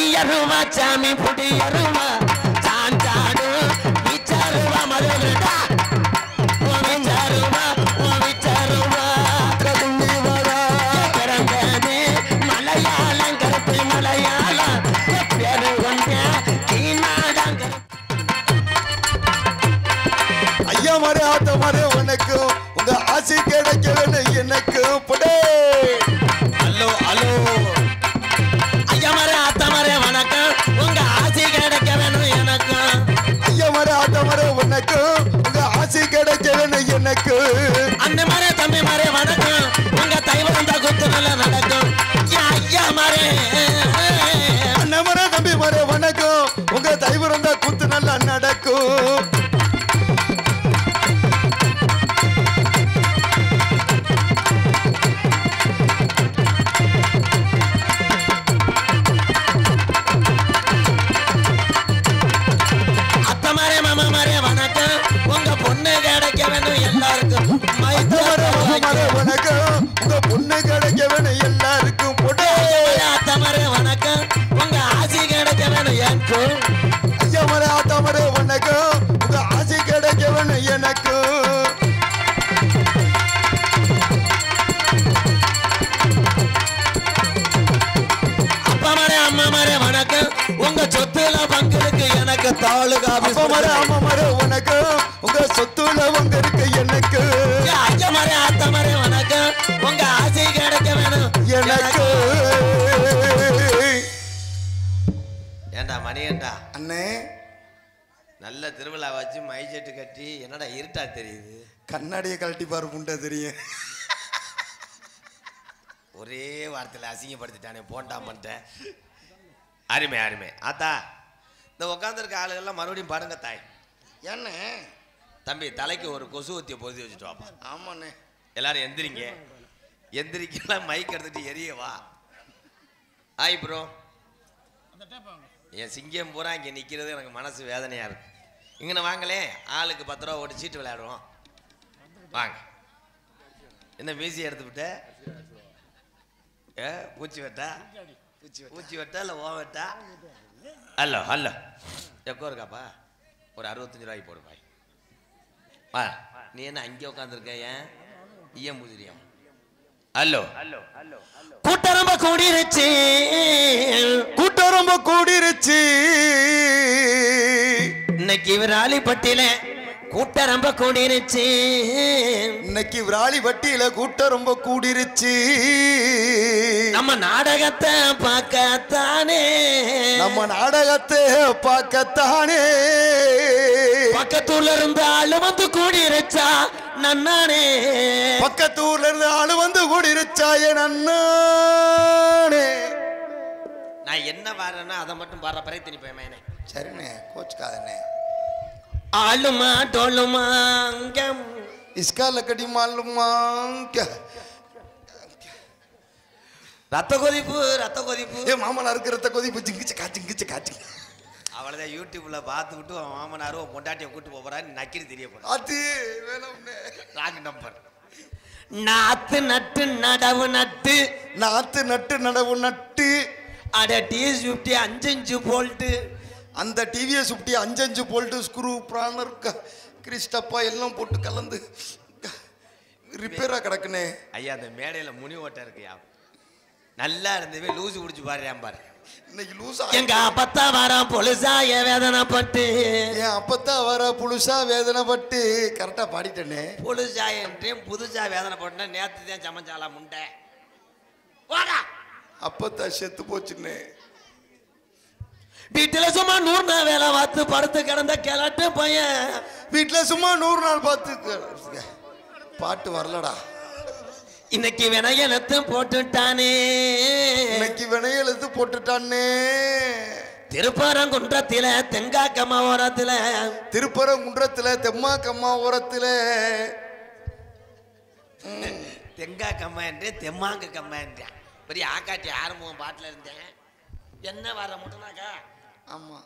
பொடியருவா சாமி பொடியருவா சாஞ்சாடு விச்சாருவா மதுரா விச்சாருவா விச்சாருவா பிறந்தது மலையாளம் கருப்பு மலையாளம் பேரு கொண்ட கீழ்நாடாங்க ஐயா மாறு ஆத்த மாறு உனக்கும் உங்க ஆசை கிடைக்க வேணும் எனக்கு புடே ஹலோ ஹலோ ஐயா மாறு ஆத்த மாறு வணக்கம் உங்க ஆசை கிடைக்க வேணும் எனக்கு ஐயா மாறு ஆத்த மாறு உனக்கும் உங்க ஆசை கிடைக்க வேணும் எனக்கு அந்த மாறு தம்பி மாறு வணக்கம் உங்க தைவந்த குத்து நல்லா நடக்கும் ஐயா மாறு அண்ணன் மாறு தம்பி மாறு வணக்கம் உங்க தைவந்த குத்து நல்லா நடக்கும் உனக்கு உங்க சொத்துல உங்க இருக்கு எனக்கு ஐயா மாறு ஆத்த மாறு வணக்கம் உங்க ஆசை கிடைக்க வேணும் எனக்கு ஏண்டா மணியண்டா அண்ணே நல்ல திருவிழா வச்சு மைசெட்டு கட்டி என்னடா இருட்டா தெரியுது கண்ணாடியை கழட்டி பாரு முண்டை தெரியும் ஒரே வார்த்தையில் அசிங்கப்படுத்திட்டானே போண்டாமன்ட்ட அருமை அருமை ஆத்தா இந்த உட்காந்துருக்க ஆளுகள்லாம் மறுபடியும் பாடுங்க தாய் என்ன தம்பி தலைக்கு ஒரு கொசு ஊத்திய பொருத்தி வச்சுட்டு வாப்பா ஆமாண்ணே எல்லாரும் எந்திரிங்க எந்திரிக்கலாம் மைக் எடுத்துட்டு எரியவா ஆய் ப்ரோ என் சிங்கம் பூரா இங்கே நிற்கிறது எனக்கு மனசு வேதனையாக இருக்கு இங்கே வாங்களே ஆளுக்கு 10 ரூபா ஓட்டு சீட்டு விளையாடுவோம் வாங்க என்ன மீசி எடுத்துவிட்ட பூச்சி வெட்டா பூச்சி வெட்டா இல்லை ஓ வெட்டா ஹலோ ஹலோ எக்கோ இருக்காப்பா ஒரு 65 ரூபாய்க்கு போடுப்பாய் வா நீ என்ன அங்கே உட்காந்துருக்க ஏன் ஈயம் பூஜிரியா ஹலோ ஹலோ ஹலோ கூட்டம் ரொம்ப கூடிருச்சு கூட்டம் ரொம்ப கூடிருச்சு இன்னைக்கு விராலிப்பட்டியில கூட்டம் ரொம்ப கூடிருச்சு இன்னைக்கு விராலிப்பட்டியில கூட்டம் ரொம்ப கூடிருச்சு நம்ம நாடகத்தை பார்க்கத்தானே நம்ம நாடகத்தை பார்க்கத்தானே பக்கத்தூர்ல இருந்து ஆளு வந்து கூடிருச்சா நன்னானே பக்கத்தூர்ல இருந்து ஆளு வந்து கூடிருச்சாயே நன்னானே நான் என்ன பாடுறேன்னா அதை மட்டும் பாடுற பிறகு திருப்பி மேனே சரிண்ணே கோச்சுக்காதண்ணே ஆளுமா டோலுமா அங்கம் इसका लकड़ी मालूमा क्या ரத்த கொதிப்பு ஏ மாமனார் இருக்கிற ரத்த கொதிப்பு ஜிங்கிச்சு காச்சு அவ்வளோதான் யூடியூப்ல பார்த்துக்கிட்டு அவன் மாமனாரும் பொண்டாட்டியை கூட்டு போறான்னு நக்கிரி தெரிய போறான் அது வேணும்னே ராங் நம்பர் நாத்து நட்டு நடவு நட்டு நடவு நட்டு அட டிஎஸ் 50 5 போல்ட்டு அந்த டிவிஎஸ் 50 5 போல்ட்டு ஸ்க்ரூ பிரானர் கிறிஸ்டப்பா எல்லாம் போட்டு கலந்து ரிப்பேரா கிடக்குனே ஐயா அந்த மேடையில முனி ஓட்ட இருக்குயா நல்லா இருந்தவே லூசு குடிச்சு பாரு இன்னைக்கு லூசா எங்க அப்பத்தா வர பொலிசா வேதனைப்பட்டு என் அப்பத்தா வர புதுசா வேதனைப்பட்டு கரெக்டா பாடிட்டேனே பொலிசா என்றேன் புதுசா வேதனைப்பட்டு நேத்து தான் சமைச்சாலா முண்டை அப்பத்தா செத்து போச்சுன்னே வீட்டுல சும்மா 100 நாள் வேலை பார்த்து படுத்து கிடந்த கிளட்டு பையன் வீட்டுல சும்மா 100 நாள் பார்த்து பாட்டு வரலடா இன்னைக்கு வினையெழுத்து போட்டுட்டானே திருப்பரங்குன்றத்தில தெங்காக்கம்மா ஓரத்துல தெங்காக்கம்மா என்று தெம்மாங்க கம்மா என்றேன் பெரிய ஆக்காட்டி ஆரம்பம் பாட்டில் இருந்தேன் என்ன வர முட்டனாக்கா ஆமா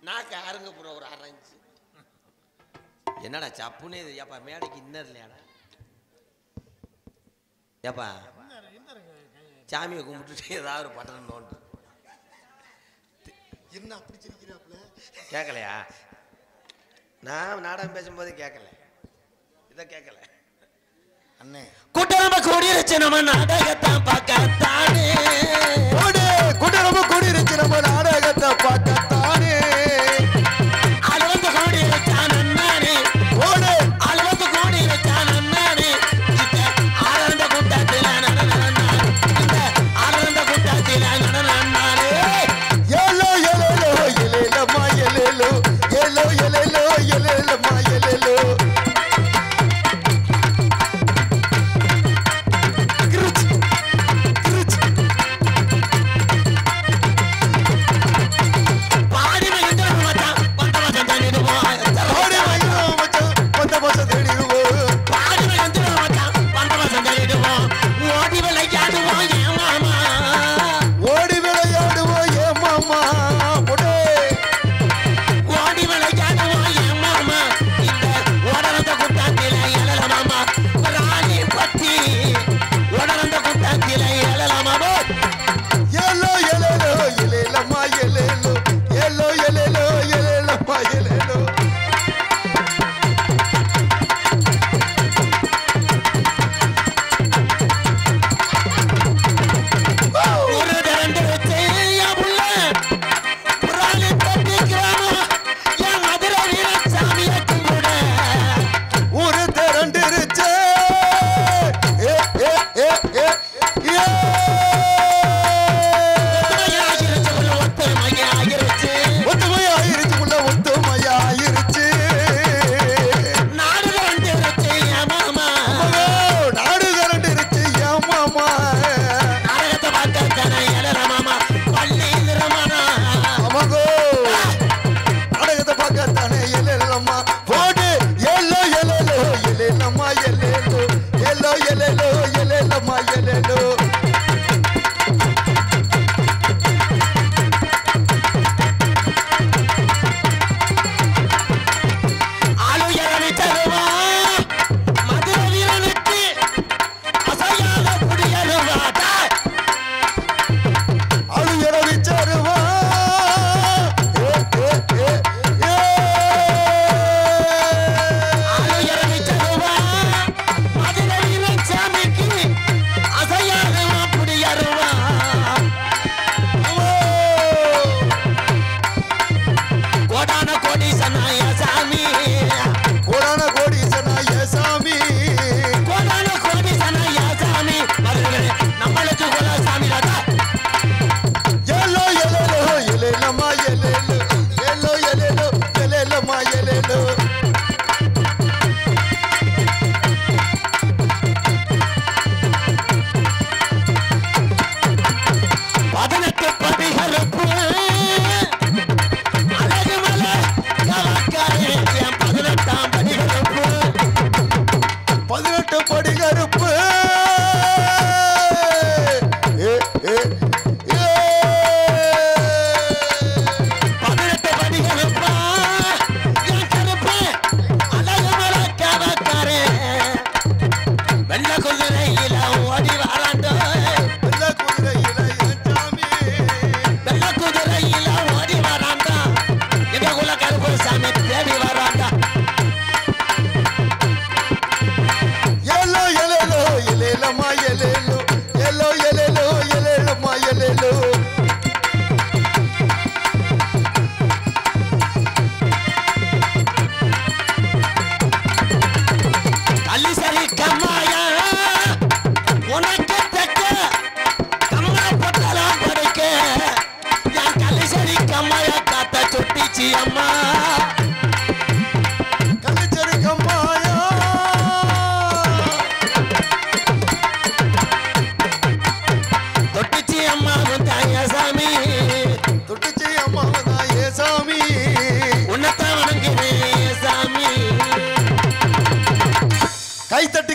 நாக்கு ஆறுங்க போற ஒரு 6 இன்ச்சு என்னடா சப்புனே ஏப்பா மேடைக்கு இன்னர் இல்லையாடா ஏப்பா சாமியை கும்பிட்டுட்டு ஏதாவது ஒரு பட்டன் நோண்டு என்ன அப்படி சிரிக்கிறாப்ல? கேட்கலையா? நான் நாடகம் பேசும்போது கேட்கல, இதை கேட்கல. அண்ணே குடும்ப கூடிருச்சு நம்ம நாடகத்தான் பார்க்கத்தானே. குடும்ப கூடிருச்சு நம்ம நாடகத்தை பார்க்கத்தானே. அளவந்து கூடிருச்சான் அண்ணானே. அளவந்து கூடிருச்சான் அண்ணானே. இந்த ஆனந்த கூட்டத்தில் இந்த ஆனந்த கூட்டத்தில் நடனானே. ஏலோ ஏலேலோ ஏலேலம்மா ஏலேலோ ஏலோ ஏலேலோ ஏலேலம்மா ஏலேலோ.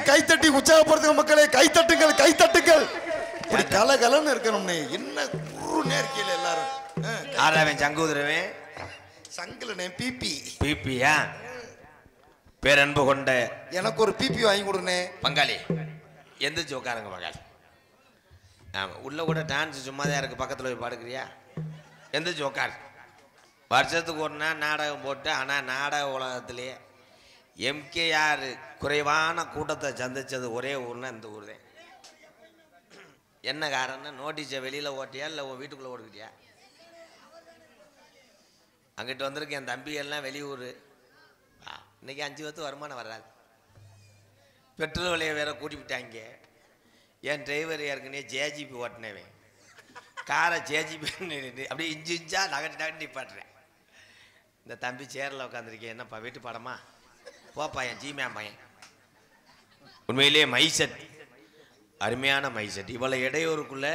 கைத்தட்டி உற்சாகப்படுத்துங்க மக்களே, கைத்தட்டுங்கள் கைத்தட்டுங்கள். இப்படி கலகலன்னு இருக்கணும்னே. என்ன குருனே இருக்கீங்க எல்லாரும். ஆறாவன் சங்கூதுரவன் சங்கலனே பிபி பிபியா பேரன்பு கொண்ட எனக்கு ஒரு பிபி வாங்கி கொடுனே. பங்காளி எந்திரிச்சு உட்காருங்க பங்காளி. ஆமாம் உள்ள கூட டான்ஸ் சும்மா தான் இருக்கு, பக்கத்தில் போய் பாடுக்கிறியா? எந்திரிச்சு உட்காரு. வருஷத்துக்கு ஒரு நாள் நாடகம் போட்டு, ஆனால் நாடக உலகத்திலேயே எம்கேஆர் குறைவான கூட்டத்தை சந்தித்தது ஒரே ஊர்னா இந்த ஊர் தான். என்ன காரணம்? நோட்டீஸை வெளியில் ஓட்டியா இல்லை உன் வீட்டுக்குள்ளே ஓடுக்கிட்டியா? அங்கிட்டு வந்திருக்கு என் தம்பிகள்லாம் வெளியூர். இன்னைக்கு 5 வருஷத்து வருமானம் வராது. பெட்ரோல் விலையை வேற கூட்டி விட்டாங்க. என் டிரைவர் ஏற்கனவே ஜேஜிபி ஓட்டினவன், காரை ஜேஜிபி அப்படியே இஞ்சா நகட்டு நிப்பாட்டுறேன். இந்த தம்பி சேரில் உட்காந்துருக்கேன். என்னப்பா வீட்டு பாடமா? போப்பா என் ஜீமியா பையன். உண்மையிலேயே மைசெட், அருமையான மைசெட். இவ்வளோ இடையூறுக்குள்ளே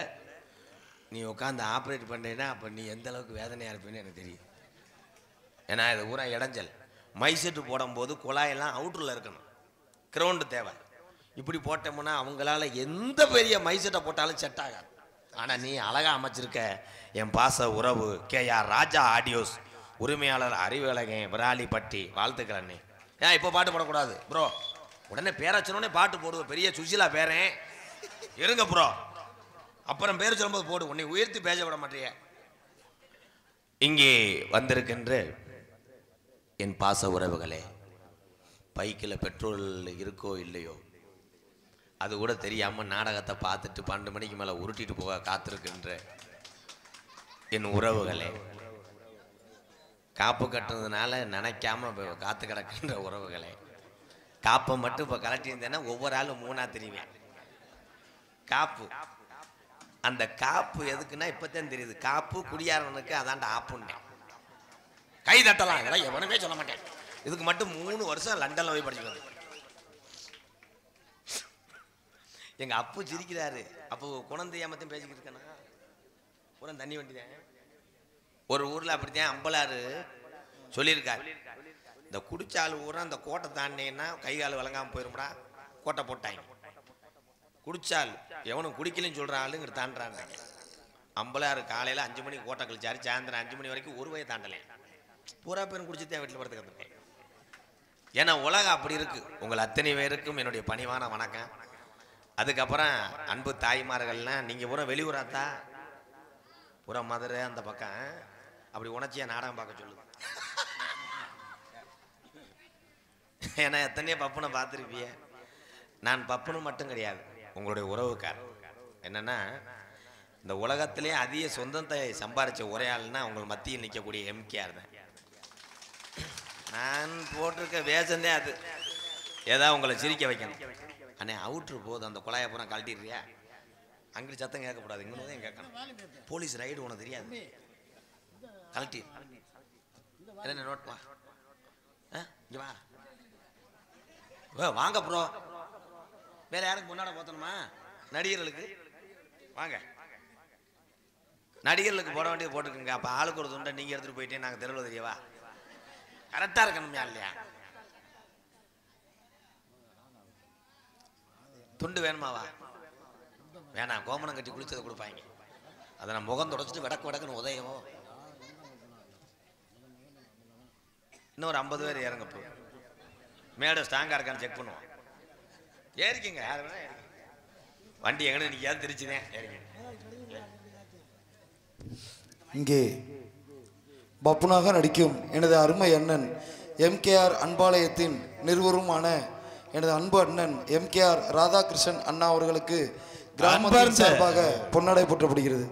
நீ உட்காந்து ஆப்ரேட் பண்ணுறேன்னா அப்போ நீ எந்த அளவுக்கு வேதனையாக இருப்பேன்னு எனக்கு தெரியும். ஏன்னா இது ஊரா இடைஞ்சல். மைசெட்டு போடும்போது குழாயெல்லாம் அவுட்டரில் இருக்கணும், கிரவுண்டு தேவை. இப்படி போட்டோம்னா அவங்களால எந்த பெரிய மைசெட்டை போட்டாலும் செட் ஆகாது. ஆனால் நீ அழகாக அமைச்சிருக்க. என் பாச உறவு KR ராஜா ஆடியோஸ் உரிமையாளர் அறிவழகன் விராலிப்பட்டி, வாழ்த்துக்கள் அண்ணே. ஏன் இப்போ பாட்டு போடக்கூடாது ப்ரோ? உடனே பேரச்சனோடனே பாட்டு போடுவோம். பெரிய சுசிலா பேரன் இருங்க ப்ரோ, அப்புறம் பேர் சொல்லும்போது போடு. உன்னை உயர்த்தி பேச விட மாட்டேங்க. இங்கே வந்திருக்கின்ற என் பாச உறவுகளே, பைக்கில் பெட்ரோல் இருக்கோ இல்லையோ அது கூட தெரியாமல் நாடகத்தை பார்த்துட்டு 12 மணிக்கு மேலே உருட்டிட்டு போக காத்திருக்கின்ற என் உறவுகளே, காப்பு கட்டுறதுனால நினைக்காம காத்து கிடக்கின்ற உறவுகளே, காப்பை மட்டும் இப்போ கலட்டியிருந்தேன்னா ஒவ்வொரு ஆளும் 3ஆ தெரிவேன். காப்பு, அந்த காப்பு எதுக்குன்னா இப்போத்தான் தெரியுது. காப்பு குடியாரனுக்கு அதாண்ட ஆப்புன்னேன். கை தட்டலாம், இதெல்லாம் எவனுமே சொல்ல மாட்டேன். இதுக்கு மட்டும் 3 வருஷம் லண்டன்ல போய் படிச்சுக்கிறது. எங்க அப்பு சிரிக்கிறாரு. அப்போ குழந்தை ஏமத்தையும் பேசிக்கிட்டு இருக்கேன்னா பூரா தண்ணி வண்டிதான். ஒரு ஊர்ல அப்படித்தான் அம்பலாறு சொல்லியிருக்காரு, இந்த குடிச்சாலு ஊரா அந்த கோட்டை தாண்டினா கை கால் விளங்காம போயிரும்டா, கோட்டை போட்டாங்க. குடிச்சால் எவனும் குடிக்கலன்னு சொல்ற ஆளுங்க தாண்டாங்க. அம்பலாறு காலையில 5 மணிக்கு கோட்டை கழிச்சாரு, சாயந்தரம் 5 மணி வரைக்கும் ஒரு வய தாண்டலை. பூரா பேரும் குடிச்சுதான் வீட்டில் படுத்து கற்றுருக்கேன். ஏன்னா உலகம் அப்படி இருக்கு. உங்கள் அத்தனை பேருக்கும் என்னுடைய பணிவான வணக்கம். அதுக்கப்புறம் அன்பு தாய்மார்கள்லாம், நீங்கள் பூரா வெளியூராத்தா, பூரா மதுரை அந்த பக்கம் அப்படி உணர்ச்சியாக நாடகம் பார்க்க சொல்லுது. ஏன்னா எத்தனையோ பப்புனை பார்த்துருப்பிய. நான் பப்புனு மட்டும் கிடையாது, உங்களுடைய உறவுக்காரர். என்னன்னா இந்த உலகத்திலே அதிக சொந்தத்தை சம்பாதிச்ச ஒரே ஆள்னா உங்கள் மத்தியில் நிற்கக்கூடிய எம்கேஆர் தான். நான் போட்டிருக்க வேஷந்தே அது. ஏதாவது உங்களை சிரிக்க வைக்கணும். அண்ணே அவுட்ரு போகுது, அந்த குழாயை பூரா கழட்டிடுறியா? அங்கிட்டு சத்தம் கேட்கக்கூடாது, இங்கே தான் கேட்கணும். போலீஸ் ரைடு உனக்கு தெரியாது, கழட்டி என்ன நோட் வா, இங்கே வா, வாங்க ப்ரோ. வேற யாருக்கு முன்னாடி போத்தணுமா? நடிகர்களுக்கு வாங்க, நடிகர்களுக்கு போட வேண்டியது போட்டுக்கோங்க. அப்போ ஆளுக்கு ஒரு துண்டை நீங்கள் எடுத்துகிட்டு போயிட்டே நாங்கள் தெருவில் தெரியவா? கரெக்டாக இருக்கணும்யா இல்லையா? துண்டு வேணுமாவா? வேணாம், கோமணம் கட்டி குளிச்சதை கொடுப்பாங்க. அதை நான் முகம் தொடச்சிட்டு வடக்குன்னு உதயம். இன்னும் ஒரு 50 பேர் இறங்க போய் மேடை ஸ்ட்ராங்காக இருக்கான்னு செக் பண்ணுவோம். ஏறிக்கிங்க, யார் வேணா ஏறிங்க. வண்டி எங்கே நிற்காது திருச்சிதான் ஏறிங்க. இங்கே பப்புனாக நடிக்கும் எனது அருமை அண்ணன் எம்கேஆர் அன்பாலயத்தின் நிறுவனருமான எனது அன்பு அண்ணன் எம்கேஆர் ராதாகிருஷ்ணன் அண்ணா அவர்களுக்கு கிராமத்தின் சார்பாக பொன்னாடை போற்றப்படுகிறது.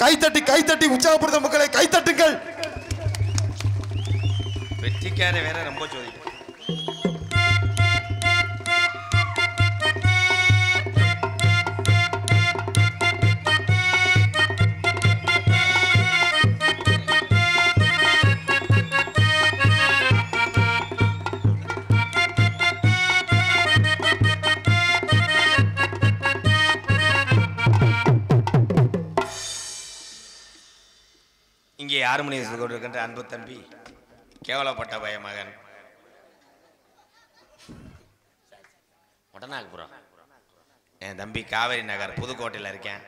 கைத்தட்டி உற்சாகப்படுத்த மக்களை கைத்தட்டுங்கள். வெற்றிக்கார வேற ரொம்ப ஜோதி. இங்கே 6 மணி கொண்டிருக்கின்ற அன்பு தம்பி, கேவலப்பட்ட பய மகன் உடனாக்குப்புறம் என் தம்பி காவேரி நகர் புதுக்கோட்டையில் இருக்கேன்.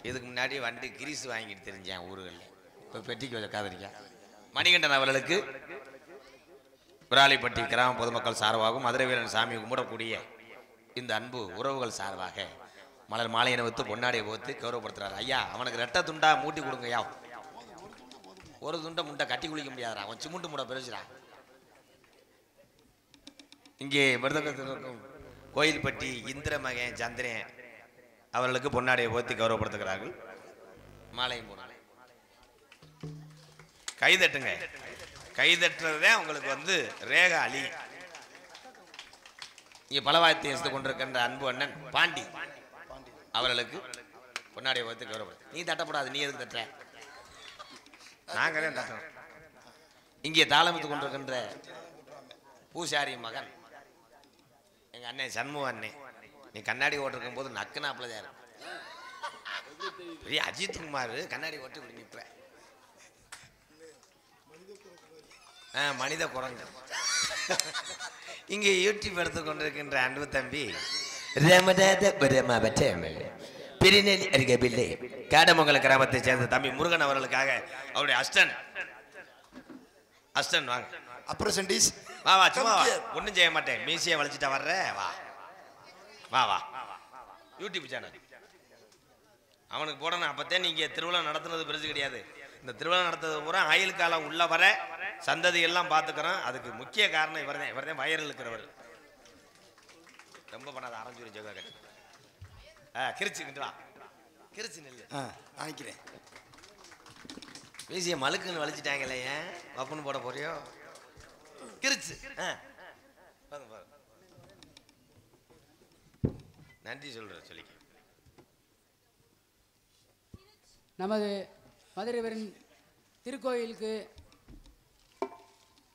இதுக்கு முன்னாடி வண்டி கிரீஸ் வாங்கிட்டு தெரிஞ்சேன் ஊர்களில். இப்போ பெட்டிக்கு வச்ச காதலிக்கா மணிகண்டன் அவர்களுக்கு விராலிப்பட்டி கிராம பொதுமக்கள் சார்பாகவும் மதுரை வீரன் சாமி கும்பிடக்கூடிய இந்த அன்பு உறவுகள் சார்பாக மலர் மாலையை வைத்து பொன்னாடியை போத்து கௌரவப்படுத்துறாரு. ஐயா அவனுக்கு ரெட்டை துண்டா மூட்டி கொடுங்க. ஐயா ஒரு துண்டை முண்டை கட்டி குளிக்க முடியாதுடா, அவன் சிமுண்டு முண்டை பெருசுடா. இங்கே மிருதங்கத்தில் இருக்கும் கோயில்பட்டி இந்திர மகன் சந்திரன் அவர்களுக்கு பொன்னாடையை போத்தி கௌரவப்படுத்துகிறார்கள். மாலையும் போனாலே கைதட்டுங்க. கைதட்டுறதே உங்களுக்கு வந்து ரேகா அலி. இங்கே பலவாயத்தை எடுத்து கொண்டிருக்கின்ற அன்பு அண்ணன் பாண்டி அவர்களுக்கு பொன்னாடையை போத்தி கௌரவப்படுத்து. நீ தட்டப்படாது, நீ எதுக்கு தட்டுற? நாங்களே தட்டுறோம். இங்கே தாளமித்து கொண்டிருக்கின்ற பூசாரி மகன் எங்க அண்ணன் சண்முக அண்ணன், நீ கண்ணாடி ஓட்டிருக்கும் போது நக்குனாப்புல தான் இருக்கு. பெரிய அஜித் குமார் கண்ணாடி ஓட்டு இப்படி நிற்ப. மனித குரங்கு. இங்கே யூடியூப் எடுத்து கொண்டிருக்கின்ற அன்பு தம்பி பிரிநெல்லி அருகே பிள்ளை காடமங்கல கிராமத்தை சேர்ந்த தம்பி முருகன் அவர்களுக்காக அவருடைய அஸ்டன் வாங்க. அப்ரசன்டீஸ் வா வா, சும்மா வா, ஒன்றும் செய்ய மாட்டேன், மீசியை வளைச்சிட்டா வர்ற. வா வா வா, யூடியூப் சேனல் அவனுக்கு போடணும். அப்போத்தே நீங்கள் திருவிழா நடத்துனது பெருசு கிடையாது. இந்த திருவிழா நடத்துறது பூரா ஆயுள் காலம் உள்ள வர சந்ததி எல்லாம் பார்த்துக்கிறோம். அதுக்கு முக்கிய காரணம் இவர் தான் வயரில் இருக்கிறவர். ரொம்ப பண்ணாத ஆரஞ்சூரி ஜோகா கட்டி கிரிச்சுக்கிட்டு வா, கிரிச்சு நெல் நினைக்கிறேன். மீசியை மழுக்குன்னு வலிச்சிட்டாங்களே, ஏன் வப்புன்னு போட போறியோ? கிரிச்சு நன்றி சொல்ற சொல்லிக்க. நமது மதுரைவரின் திருக்கோயிலுக்கு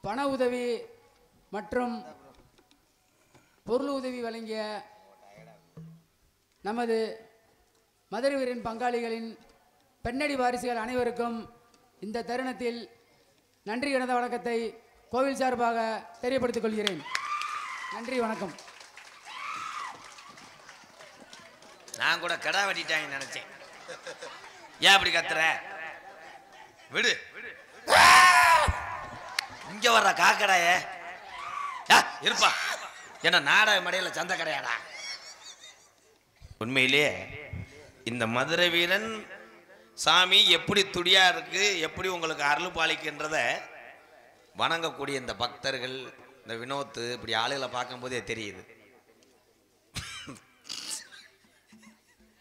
பண உதவி மற்றும் பொருள் உதவி வழங்கிய நமது மதுரைவரின் பங்காளிகளின் பெண்ணடி வாரிசுகள் அனைவருக்கும் இந்த தருணத்தில் நன்றி கலந்த வணக்கத்தை கோவில் சார்பாக தெரியப்படுத்திக் கொள்கிறேன். நன்றி, வணக்கம். நான் கூட கடா வெட்டிட்டாங்கன்னு நினைச்சேன். ஏன் அப்படி கத்துற? விடு. இங்க வர்ற காக்கடாய இருப்பா. என்ன நாடக மடையில சந்த கடையாடா? உண்மையிலே இந்த மதுரை வீரன் சாமி எப்படி துடியா இருக்கு, எப்படி உங்களுக்கு அருள் பாலிக்கின்றத வணங்கக்கூடிய இந்த பக்தர்கள், இந்த வினோத்து இப்படி ஆளுகளை பார்க்கும் போதே தெரியுது.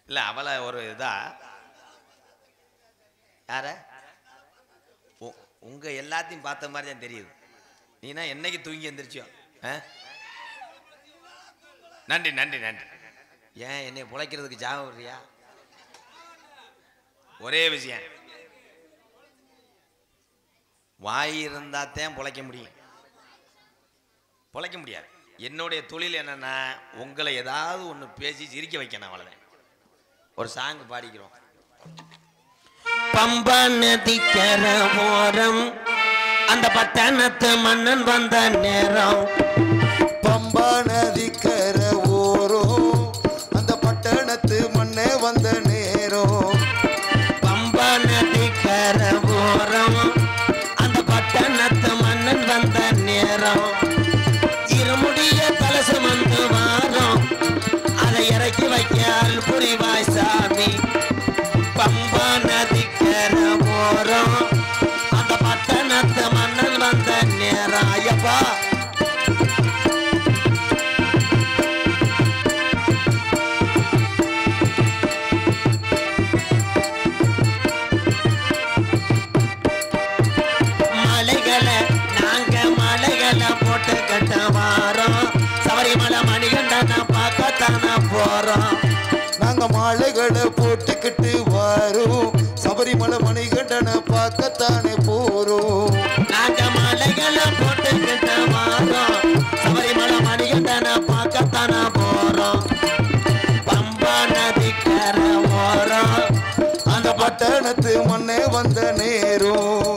இல்ல அவளை ஒரு இதா யார உங்க எல்லாத்தையும் பார்த்த மாதிரி தான் தெரியுது. நீனா என்னைக்கு தூங்கி எந்திரிச்சியோ? நன்றி நன்றி நன்றி. ஏன் என்னை பிழைக்கிறதுக்கு ஜாபம் வர்றியா? ஒரே விஷயம், வாய் இருந்தாத்தான் பிழைக்க முடியும், பிழைக்க முடியாது. என்னுடைய தொழில் என்னன்னா உங்களை ஏதாவது ஒன்று பேசி சிரிக்க வைக்கணும், அவ்வளோதான். ஒரு சாங் பாடிக்கிறோம். பம்பா நதி கரோரம் அந்த பட்டணத்து மன்னன் வந்த நேரம். பம்பா நதி கரோரம் அந்த பட்டணத்து மண்ணே வந்த நேரம். பம்பா நதி கரோரம் அந்த பட்டணத்து மன்னன் வந்த நேரம். இருமுடிய தலை சுமந்து வாரம் அதை இறக்கி வைக்கால் புரிவாய் சாமி. பம்பா நதி கரோரம் அந்த பட்டணத்து மன்னன் வந்த நேரம். ஐயப்பா மலைகளை நாங்க மலைகளை போட்டு கட்ட வாரோம். சபரிமலை மணிகண்டனை பார்க்கத்தான போறோம். நாங்க மாலைகளை போட்டுக்கிட்டு வரோம். சபரிமலை மணிகண்டனை பார்க்கத்தானே போறோம். நாங்க மலைகளை போட்டுக்கிட்டு வாரோம். சபரிமலை மணிகண்டனை பார்க்கத்தான போறோம். பம்பா நதி கரோரம் அந்த பட்டணத்து மண்ணே வந்த நேரம்.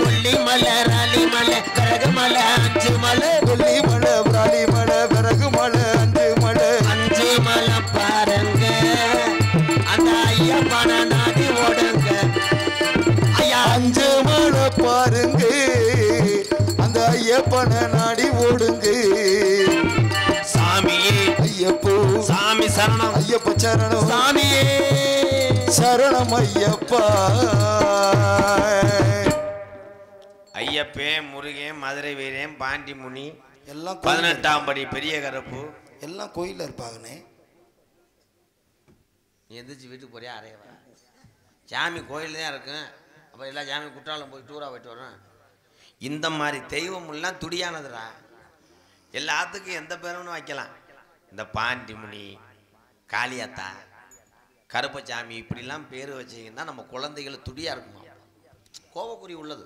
கொல்லிமலை ராலிமலை கரகுமலை அஞ்சு மலை. கொல்லிமலை விராலிமலை விறகுமலை அஞ்சு மலை. அஞ்சு மலை பாருங்க அந்த ஐயப்பன நாடி ஓடுங்க. ஐயா அஞ்சு மலை பாருங்க அந்த ஐயப்பனை நாடி ஓடுங்க. சரணம் ஐயப்ப சரணம் சாமியே சரணம் ஐயப்பா. ஐயப்பே முருகன் மதுரை வீரன் பாண்டி முனி எல்லாம் 18ஆம் படி பெரிய கருப்பு எல்லாம் கோயில்ல இருப்பாங்கண்ணே. நீ எந்திரிச்சு வீட்டுக்கு போறியா அறையவா? சாமி கோயில் தான் இருக்கும். அப்போ எல்லா சாமி குற்றாலம் போய் டூராக போயிட்டு வரோம். இந்த மாதிரி தெய்வம் எல்லாம் துடியானதுடா. எல்லாத்துக்கும் எந்த பேரும்னு வைக்கலாம். இந்த பாண்டி முனி காளியாத்தா கருப்பசாமி இப்படிலாம் பேர் வச்சிங்கன்னா நம்ம குழந்தைகள் துடியாக இருக்குமா? கோபக்குறி உள்ளது.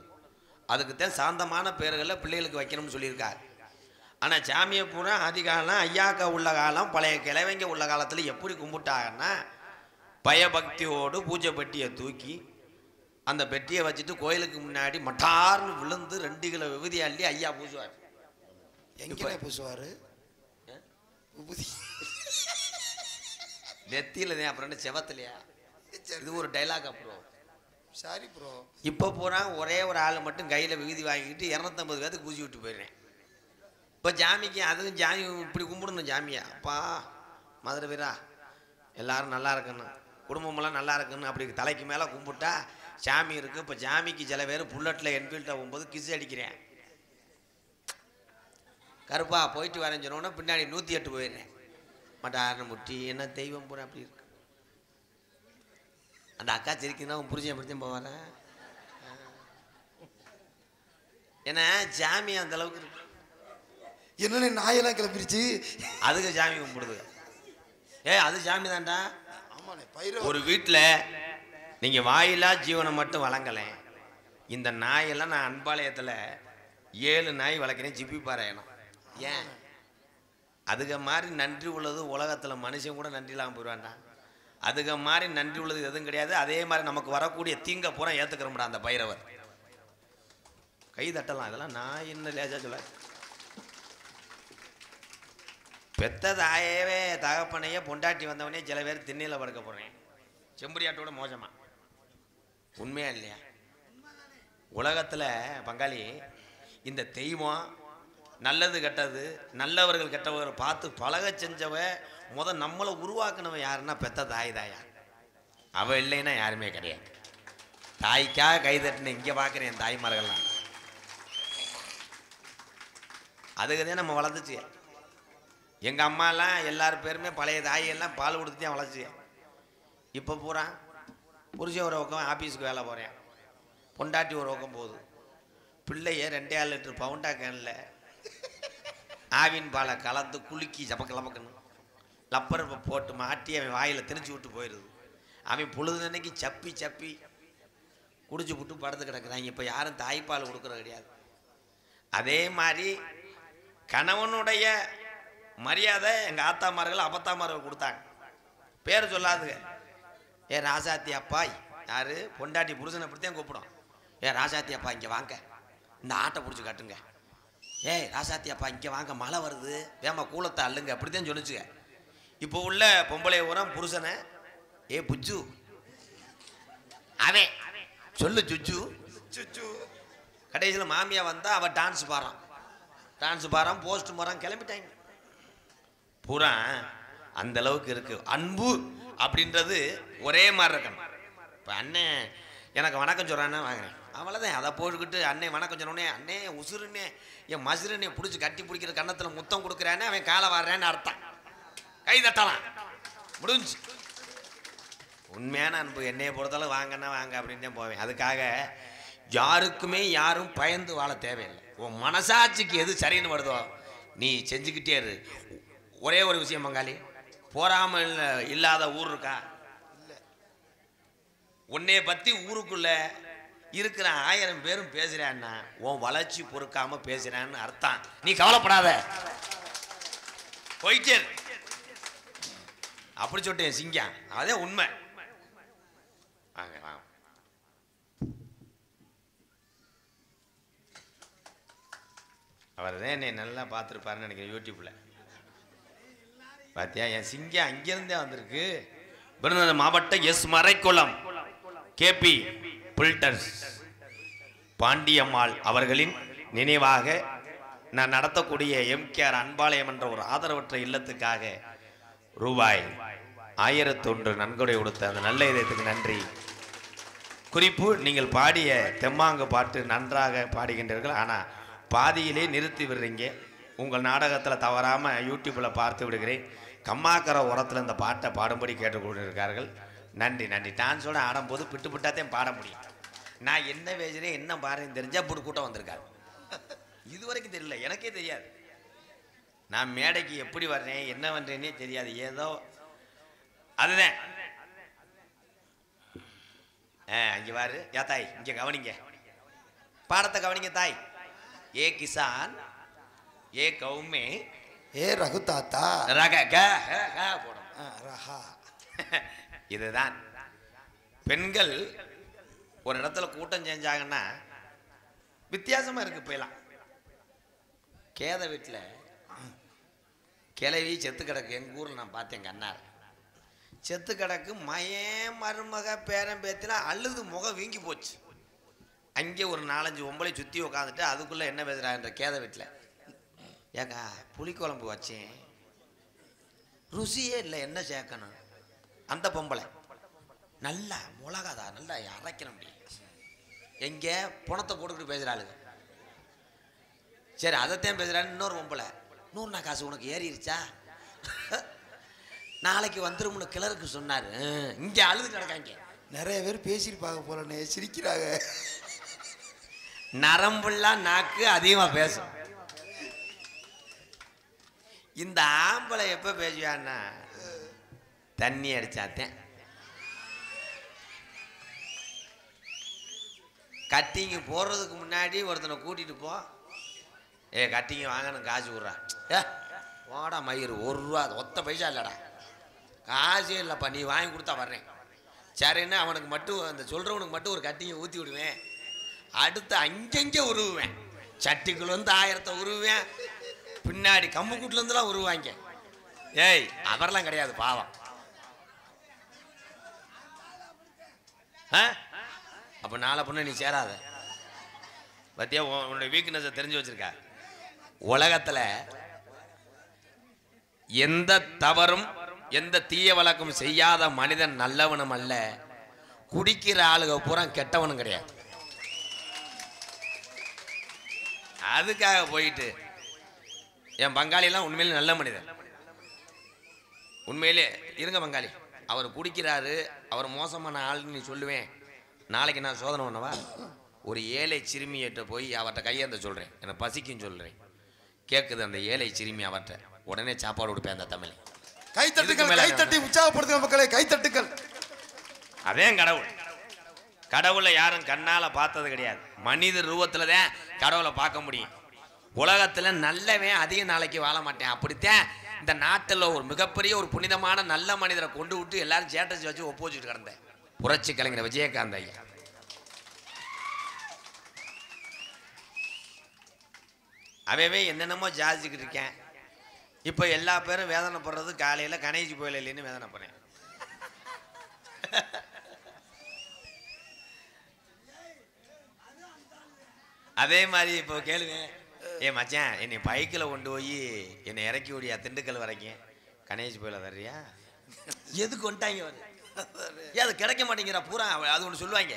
அதுக்குத்தான் சாந்தமான பேர்களில் பிள்ளைகளுக்கு வைக்கணும்னு சொல்லியிருக்காரு. ஆனால் சாமியை பூரா அதிகாலம் ஐயாக்கா உள்ள காலம் பழைய கிழவைங்க உள்ள காலத்தில் எப்படி கும்பிட்டாங்கன்னா பயபக்தியோடு பூஜை பெட்டியை தூக்கி அந்த பெட்டியை வச்சுட்டு கோயிலுக்கு முன்னாடி மட்டார்னு விழுந்து 2 கிலோ விபூதி அள்ளி ஐயா பூசுவார். எங்கே பூசுவாரு? நெத்தியில தான், அப்புறம் செவத்துலையா? இது ஒரு டைலாக். அப்புறம் சாரி ப்ரோ. இப்போ பூரா ஒரே ஒரு ஆள் மட்டும் கையில் விபூதி வாங்கிக்கிட்டு 250 பேருக்கு பூசி விட்டு போயிடுறேன். இப்போ ஜாமிக்கு அதுவும் ஜாமி இப்படி கும்பிடணும். ஜாமியா அப்பா மதுரை வீரா எல்லாரும் நல்லா இருக்கணும், குடும்பமெல்லாம் நல்லா இருக்கணும் அப்படி தலைக்கு மேலே கும்பிட்டா சாமி இருக்குது. இப்போ ஜாமிக்கு சில பேர் புல்லட்டில் என்ஃபீல்டில் போகும்போது கிஸ் அடிக்கிறேன். கருப்பா போயிட்டு வரேன்னு சொன்னோன்னா பின்னாடி 108 போயிடுறேன். மட்டாரண முட்டி என்ன தெய்வம் பூரா அப்படி இருக்கு. அந்த அக்கா சிரிக்குதுன்னா உன் புரிஞ்சு எப்படித்தான் போவாரேன். ஏன்னா ஜாமி அந்த அளவுக்கு இருக்கு. என்னன்னு நாயெல்லாம் கிளம்பிருச்சு. அதுக்கு சாமி கும்பிடுது. அது சாமி தான்டா. ஆமாண்ணே. ஒரு வீட்டில் நீங்கள் வாயிலா ஜீவனை மட்டும் வழங்கலை. இந்த நாயெல்லாம் நான் அன்பாளையத்தில் 7 நாய் வளர்க்குறேன். ஜிப்பி பாராயணம். ஏன் அதுக்கு மாதிரி நன்றி உள்ளது உலகத்தில் மனுஷன் கூட நன்றி இல்லாமல் போயிடுவான்டா. அதுக்கு மாதிரி நன்றி உள்ளது எதுவும் கிடையாது. அதே மாதிரி நமக்கு வரக்கூடிய தீங்க பூரா ஏற்றுக்கிறோம்டா அந்த பைரவர். கை தட்டலாம். இதெல்லாம் நான் என்ன லேஜா சொல்ல. பெத்த தாயவே தகப்பனையே பொண்டாட்டி வந்தவனே சில பேர் திண்ணையில் படுக்க போகிறேன். செம்பரியாட்டோட மோசமா. உண்மையா இல்லையா? உலகத்தில் பங்காளி இந்த தெய்வம் நல்லது கெட்டது நல்லவர்கள் கெட்டவர்கள் பார்த்து பழக செஞ்சவ நம்மளை உருவாக்குனவன் யாருன்னா பெத்த தாய் தாயா. அவள் இல்லைன்னா யாருமே கிடையாது. தாய்க்காக கைதட்டின இங்கே பார்க்குறேன் என் தாய்மார்கள்லாம். அதுக்குதான் நம்ம வளர்ந்துச்சு. எங்கள் அம்மாலாம் எல்லார் பேருமே பழைய தாயெல்லாம் பால் கொடுத்து தான் வளர்ச்சி. இப்போ பூரா புருஷன் ஒரு பக்கம் ஆஃபீஸுக்கு வேலை போகிறேன், பொண்டாட்டி ஒரு பக்கம் போகுது. பிள்ளைய 2.5 லிட்டர் பவுண்டா கேனில் ஆவின் பாலை கலந்து குலுக்கி சப்பக்கலமக்கணும் லப்பரை போட்டு மாட்டி அவன் வாயில் திணிச்சு விட்டு போயிடுது. அவன் பொழுதுனைக்கு சப்பி சப்பி குடிச்சு விட்டு படுத்து கிடக்குறாங்க. இப்போ யாரும் தாய்ப்பால் கொடுக்குறது கிடையாது. அதே மாதிரி கணவனுடைய மரியாதை எங்கள் ஆத்தாமார்கள் அப்பத்தாமார்கள் கொடுத்தாங்க. பேர் சொல்லாதுங்க. ராசாத்தி அப்பா யாரு பொண்டாட்டி புருஷனை அப்படித்தான் கூப்பிடும். ராசாத்தி அப்பா இங்கே வாங்க, இந்த ஆட்டை பிடிச்சி காட்டுங்க. ராசாத்தி அப்பா இங்கே வாங்க, மழை வருது, வேமா கூலத்தை அள்ளுங்க, அப்படித்தான் சொல்லிச்சுங்க. இப்போ உள்ள பொம்பளை உரம் புருஷனை புச்சு அவன் சொல்லு சுச்சு சுச்சு. கடைசியில் மாமியா வந்தா அவ டான்ஸ் பாடுறான் போஸ்ட் மாறான் கிளம்பிட்டாங்க பூரா. அந்த அளவுக்கு இருக்கு அன்பு அப்படின்றது. ஒரே மாதிரி இருக்கணும். இப்போ அண்ணன் எனக்கு வணக்கம் சொல்கிறான்னா வாங்குறேன், அவ்வளோதான். அதை போட்டுக்கிட்டு அண்ணன் வணக்கம் சொன்னோடனே அண்ணே உசுருன்னே என் மசுருன்னே பிடிச்சி கட்டி பிடிக்கிற கன்னத்தில் முத்தம் கொடுக்குறானே அவன் காலை வர்றேன்னு அர்த்தம். கை தட்டலாம், முடிஞ்சு. உண்மையான அன்பு என்னையை பொறுத்தளவு வாங்கன்னா வாங்க அப்படின்னு தான் போவேன். அதுக்காக யாருக்குமே யாரும் பயந்து வாழ தேவையில்லை. உன் மனசாட்சிக்கு எது சரின்னு வருதோ நீ செஞ்சுக்கிட்டே இரு. ஒரே ஒரு விஷயம் பங்காளி, போறாமல் இல்லாத ஊர் இருக்கா? உன்னைய பத்தி ஊருக்குள்ள இருக்கிற 1000 பேரும் பேசுறான்னா உன் வளர்ச்சி பொறுக்காம பேசுறான்னு அர்த்தம். நீ கவலைப்படாத, போயிட்டே அப்படி சொல்லிட்டேன் சிங்கம். அதே உண்மை. அவர் தான் என்னை நல்லா பார்த்துருப்பாருன்னு நினைக்கிறேன் யூடியூப்ல. பார்த்தியா என் சிங்கம் அங்கிருந்தே வந்திருக்கு. விருதுநகர் மாவட்டம் S Maraikulam KP filters Pandiammal அவர்களின் நினைவாக நான் நடத்தக்கூடிய எம்கேஆர் அன்பாலயம் என்ற ஒரு ஆதரவற்ற இல்லத்துக்காக ரூபாய் 1001 நன்கொடை கொடுத்த அந்த நல்ல இதயத்துக்கு நன்றி. குறிப்பு, நீங்கள் பாடிய தெம்மாங்கு பாட்டு நன்றாக பாடுகின்றீர்கள், ஆனால் பாதியிலே நிறுத்தி விடுறீங்க. உங்கள் நாடகத்தில் தவறாமல் யூடியூப்பில் பார்த்து விடுகிறேன். கம்மாக்கரை உரத்தில் இந்த பாட்டை பாடும்படி கேட்டுக்கொண்டிருக்கார்கள். நன்றி நன்றி. டான்ஸோட ஆடும்போது பிட்டு பிட்டாத்தையும் பாட முடியும். நான் என்ன பேசுகிறேன் என்ன பாடுறேன்னு தெரிஞ்சால் இப்படி கூட்டம் வந்திருக்காரு. இது வரைக்கும் தெரியல, எனக்கே தெரியாது. நான் மேடைக்கு எப்படி வர்றேன் என்ன பண்ணுறேன்னே தெரியாது. ஏதோ அதுதான். இங்கே பாரு யா தாய், இங்கே கவனிங்க, பாடத்தை கவனிங்க தாய். ஏ கிசான் ஏ கவுமே ஏ ரகு தாத்தா இதுதான். பெண்கள் ஒரு இடத்துல கூட்டம் செஞ்சாங்கன்னா வித்தியாசமா இருக்கு. போயலாம் கேத வீட்டில் கிளவி செத்து கிடக்கு. எங்கள் ஊரில் நான் பார்த்தேன், கண்ணார் செத்து கிடக்கு. மயன் மருமக பேரன் பேத்திலாம் அழுது முகம் வீங்கி போச்சு. அங்கே ஒரு 4-5 ஒம்பளை சுற்றி உட்காந்துட்டு அதுக்குள்ளே என்ன பேசுகிறான்ற கேத வீட்டில், ஏக்கா புளிக்குழம்பு வச்சேன் ருசியே இல்லை, என்ன சேர்க்கணும்? அந்த பொம்பளை நல்லா மிளகாதா நல்லா அரைக்கிற முடியும். எங்கே பணத்தை போட்டுக்கிட்டு பேசுகிறாளுங்க. சரி அதைத்தான் பேசுகிறான்னு இன்னொரு பொம்பளை, 100 காசு உனக்கு ஏறிடுச்சா, நாளைக்கு வந்துரும்னு கிளருக்கு சொன்னார். இங்கே அழுது கிடக்காங்க. நிறைய பேர் பேசியிருப்பாங்க போலனே, சிரிக்கிறாங்க. நரம்புலாம் நாக்கு அதிகமாக பேசும். இந்த ஆம்பளை எப்போ பேசுவான்னா தண்ணி அடிச்சாத்தேன். கட்டிங்கு போடுறதுக்கு முன்னாடி ஒருத்தனை கூட்டிகிட்டு போ, கட்டிங்க வாங்கணும் காசு விட்றான். வாடா மயிறு 1 ரூபா ஒத்த பைசா இல்லைடா, காசே இல்லைப்பா, நீ வாங்கி கொடுத்தா வர்றேன். சரின்னு அவனுக்கு மட்டும் அந்த சொல்கிறவனுக்கு மட்டும் ஒரு கட்டிங்கை ஊற்றி விடுவேன். அடுத்து அங்கங்கே உருவுவேன். சட்டிக்குள்ள வந்து 1000 உருவுவேன். பின்னாடி கம்புக்கூட்டிலேருந்துலாம் உருவாங்க. ஏய் அவரெல்லாம் கிடையாது பாவம். அப்போ நாளை பொண்ணு நீ சேராத. பத்தியா உன்னுடைய வீக்னஸை தெரிஞ்சு வச்சிருக்க. உலகத்தில் எந்த தவறும் எந்த தீய வழக்கம் செய்யாத மனிதன் நல்லவனும் அல்ல, குடிக்கிற ஆளுக பூரா கெட்டவனும் கிடையாது. அதுக்காக போயிட்டு என் பங்காளியெல்லாம் உண்மையிலே நல்ல மனிதன். உண்மையிலே இருங்க பங்காளி, அவர் குடிக்கிறாரு, அவர் மோசமான ஆளுன்னு நீ சொல்லுவேன். நாளைக்கு நான் சோதனை பண்ணவா, ஒரு ஏழை சிறுமியிட்ட போய் அவர்கிட்ட கையேந்த சொல்கிறேன், எனக்கு பசிக்குன்னு சொல்கிறேன். கேட்குது அந்த ஏழை சிறுமி அவர்கிட்ட, உடனே சாப்பாடு கொடுப்பேன். அந்த தமிழ் கைத்தட்டுகள், கைத்தட்டி உற்சாகப்படுத்துங்க மக்களை, கைத்தட்டுகள். அதே கடவுள். கடவுளை யாரும் கண்ணால் பார்த்தது கிடையாது, மனித ரூபத்தில் தான் கடவுளை பார்க்க முடியும். உலகத்தில் நல்லவன் அதிக நாளைக்கு வாழ மாட்டேன். அப்படித்தான் இந்த நாட்டில் ஒரு மிகப்பெரிய ஒரு புனிதமான நல்ல மனிதரை கொண்டு விட்டு எல்லாரும் சேட்டஸ் வச்சு ஒப்போசிட்டு கிடந்தேன். புரட்சி கலைஞர் விஜயகாந்த் ஐயா. அவைவே என்னென்னமோ ஜாதிச்சுக்கிட்டு இருக்கேன். இப்போ எல்லா பேரும் வேதனைப்படுறது காலையில் கணேசி போயில இல்லைன்னு வேதனை பண்ணேன். அதே மாதிரி இப்போ கேளுங்க, மச்சான் என்னை பைக்கில் கொண்டு போய் என்னை இறக்கி விடியா திண்டுக்கல் வரைக்கும், கணேசி போயில தர்றியா? எதுக்கு வந்துட்டாங்க அவர்? அது கிடைக்க மாட்டேங்கிறா பூரா. அது ஒன்று சொல்லுவாங்க,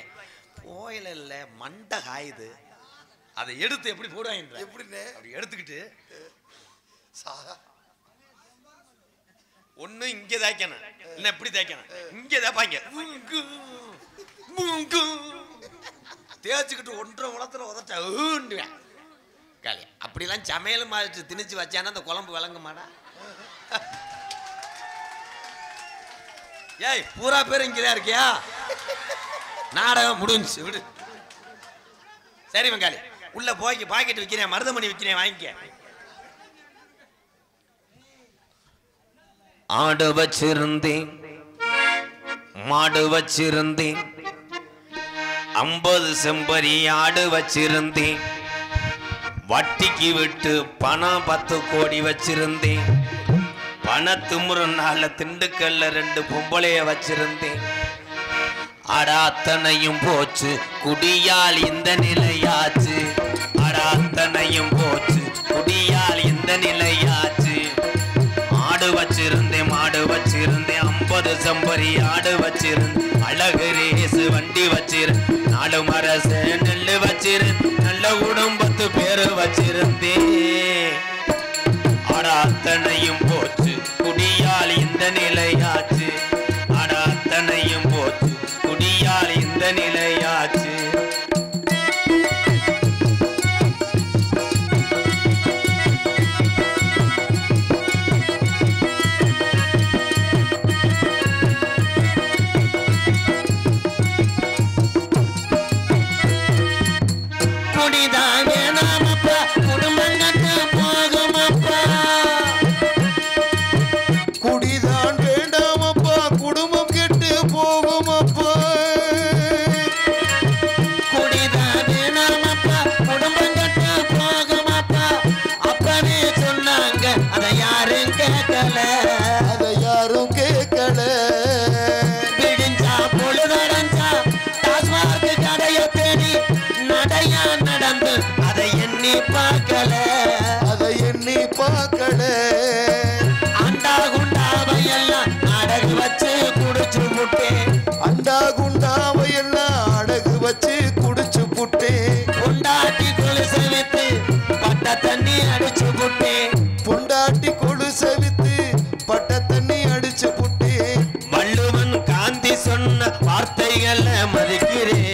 போயில இல்லை மண்டை காயுது, அதை எடுத்து எப்படி போடுவாங்க, எப்படின்னு அப்படி எடுத்துக்கிட்டு ஒண்ணு இங்கே தேய்க்கணும், இல்லை எப்படி தேய்க்கணும், இங்கே தேய்ப்பாங்க, தேய்ச்சிக்கிட்டு 1.5 உலகத்துல உதட்டேன் காலி. அப்படிலாம் சமையல் மாதிரி திணிச்சு வச்சானா அந்த குழம்பு விளங்க மாடா. ஏய் பூரா பேர் இங்கதான் இருக்கியா? நாடகம் முடிஞ்சு விடு. சரி வெங்காலி, உள்ள போய்க்கு பாக்கெட் விற்கிறேன், மருதமணி விற்கிறேன், வாங்கிக்க. ஆடு வச்சிருந்தேன், மாடு வச்சிருந்தேன், 50 செம்பரி ஆடு வச்சிருந்தேன், வட்டிக்கு விட்டு பணம் 10 கோடி வச்சிருந்தேன், பணத்துமுறை நாள திண்டுக்கல்ல 2 பொம்பளைய வச்சிருந்தேன். அடாத்தனையும் போச்சு குடியால் இந்த நிலையாச்சு, அடாத்தனையும் போச்சு குடியால் இந்த நிலையாச்சு. ஆடு வச்சிருந்தேன், மாடு செம்பரி ஆடு வச்சிருந்து அழகு ரேசு வண்டி வச்சிரு 4 மரச நெல்லு வச்சிரு நல்ல குடும்பத்து பேரு வச்சிருந்தேன் ஆனா அத்தனையும் போச்சு குடியால் இந்த நிலையாச்சு ஆனா அத்தனையும் போச்சு குடியால் இந்த நிலையாச்சு அதை எண்ணி பார்க்கல அண்டா குண்டாவையெல்லாம் அடகு வச்சு குடிச்சு புட்டேன் அண்டா குண்டாவையெல்லாம் அடகு வச்சு குடிச்சு புட்டேன் பொண்டாட்டி கொலுசை வித்து பட்ட தண்ணி அடிச்சு புட்டேன் பொண்டாட்டி கொலுசை வித்து பட்ட தண்ணி அடிச்சு புட்டேன் வள்ளுவன் காந்தி சொன்ன வார்த்தைகளை மதிக்கிறேன்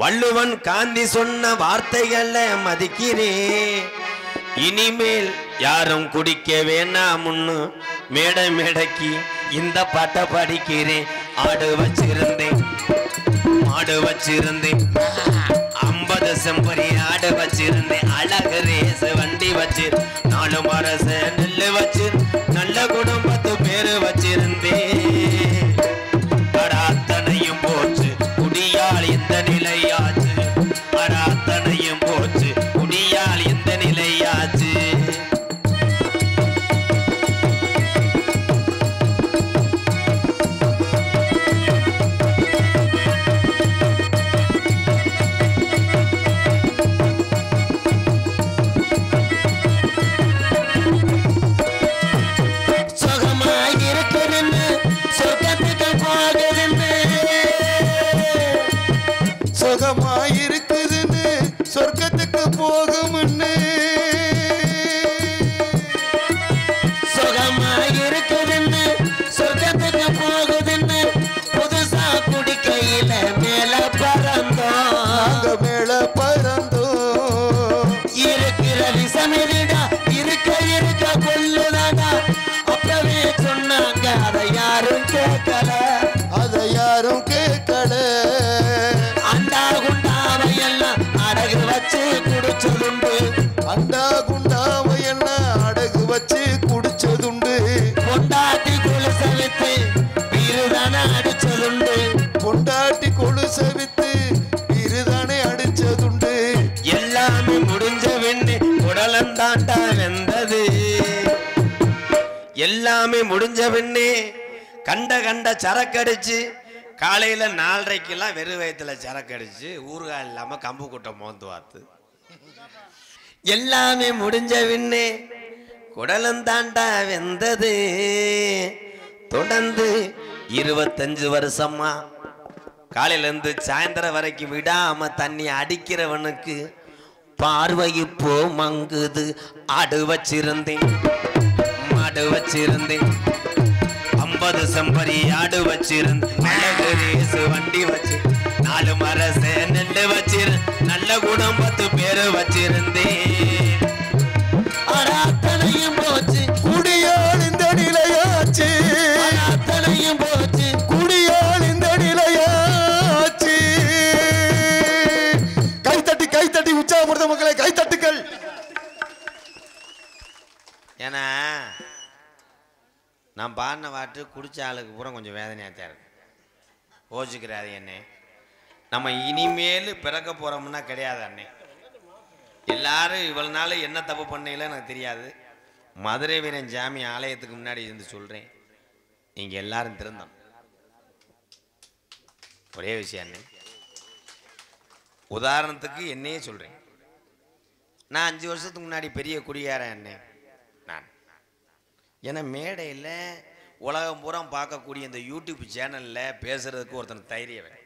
வள்ளுவன் காந்தி சொன்ன வார்த்தைகளை மதிக்கிறேன் இனிமேல் யாரும் குடிக்க வேணாம்னு மேடை மேடைக்கு இந்த பாட்டை படிக்கிறேன் ஆடு வச்சிருந்தேன் மாடு வச்சிருந்தேன் 50 செம்பரி ஆடு வச்சிருந்தேன் அழகு ரேச வண்டி வச்சு 4 மரச நெல்லு வச்சு நல்ல குடும்பத்து பேரு வச்சிருந்தேன் அத்தனையும் போச்சு குடியால் இந்த நிலையாச்சு அத்தனையும் போச்சு குடியால் இந்த நிலையாச்சு சுகமாயிருக்குதுன்னு சொர்க்கத்துக்கு போகும்னு சுகமாயிருக்குதுன்னு சொர்க்கத்துக்கு போகுதுன்னு புதுசா குடிக்கையில மேல பறந்தோம் நாங்க மேல பறந்தோம் இருக்கிற விசமிடா இருக்க இருக்க கொல்லுதாடா அப்பவே சொன்னாங்க அதை யாரும் கேட்கல அதை யாரும் கேட்கல அண்டா குண்டாவையெல்லாம் அடகு வச்சு குடிச்சதுண்டு அண்டா குண்டாவையெல்லாம் அடகு வச்சு குடிச்சதுண்டு பொண்டாட்டி கொலுசை வித்து பீருதானே அடிச்சதுண்டு பொண்டாட்டி கொலுசை வித்து இருதானே அடிச்சதுண்டு எல்லாமே முடிஞ்ச வெண்ணே குடலந்தாண்டா வெந்தது எல்லாமே முடிஞ்ச வெண்ணே கண்ட சரக்கடிச்சு காலையில 4:30 வெறும் வயத்துல சரக்கடிச்சு ஊறுகாய் இல்லாம கம்பு கூட்டம் மோந்து வாத்து எல்லாமே முடிஞ்ச வெண்ணே குடலந்தாண்டா வெந்தது தொடர்ந்து 25 வருஷமா காலையில இருந்து சாயந்தரம் வரைக்கும் விடாம தண்ணி அடிக்கிறவனுக்கு பார்வை இப்போ மங்குது ஆடு வச்சிருந்தேன் மாடு வச்சிருந்தேன் 50 செம்பரி ஆடு வச்சிருந்தேன் அழகு ரேசு வண்டி வச்சு 4 மரச நெல்லு வச்சிரு நல்ல குடும்பத்து பேரு வச்சிருந்தேன் அத்தனையும் போச்சு குடியால் இந்த நிலையாச்சு அத்தனையும் போச்சு குடியால் இந்த நிலையாச்சு கைத்தட்டி உற்சாகப்படுத்த மக்களை கைத்தட்டுக்கள் ஏன்னா நான் பாடின பாட்டு குடிச்ச ஆளுக்கு பூரா கொஞ்சம் வேதனையாக தான் இருக்கு யோசிக்கிறாரு என்னை நம்ம இனிமேல் பிறக்க போகிறோம்னா கிடையாது அண்ணே எல்லாரும் இவ்வளோ நாள் என்ன தப்பு பண்ணல எனக்கு தெரியாது மதுரை வீரன் ஜாமி ஆலயத்துக்கு முன்னாடி இருந்து சொல்கிறேன் நீங்கள் எல்லாரும் திருந்தோம் ஒரே விஷயம் அண்ணே உதாரணத்துக்கு என்னையே சொல்கிறேன் நான் 5 வருஷத்துக்கு முன்னாடி பெரிய குடியாரன் அண்ணே நான் ஏன்னா மேடையில் உலகம் பூரா பார்க்கக்கூடிய இந்த யூடியூப் சேனலில் பேசுகிறதுக்கு ஒருத்தன் தைரியம் வேணும்.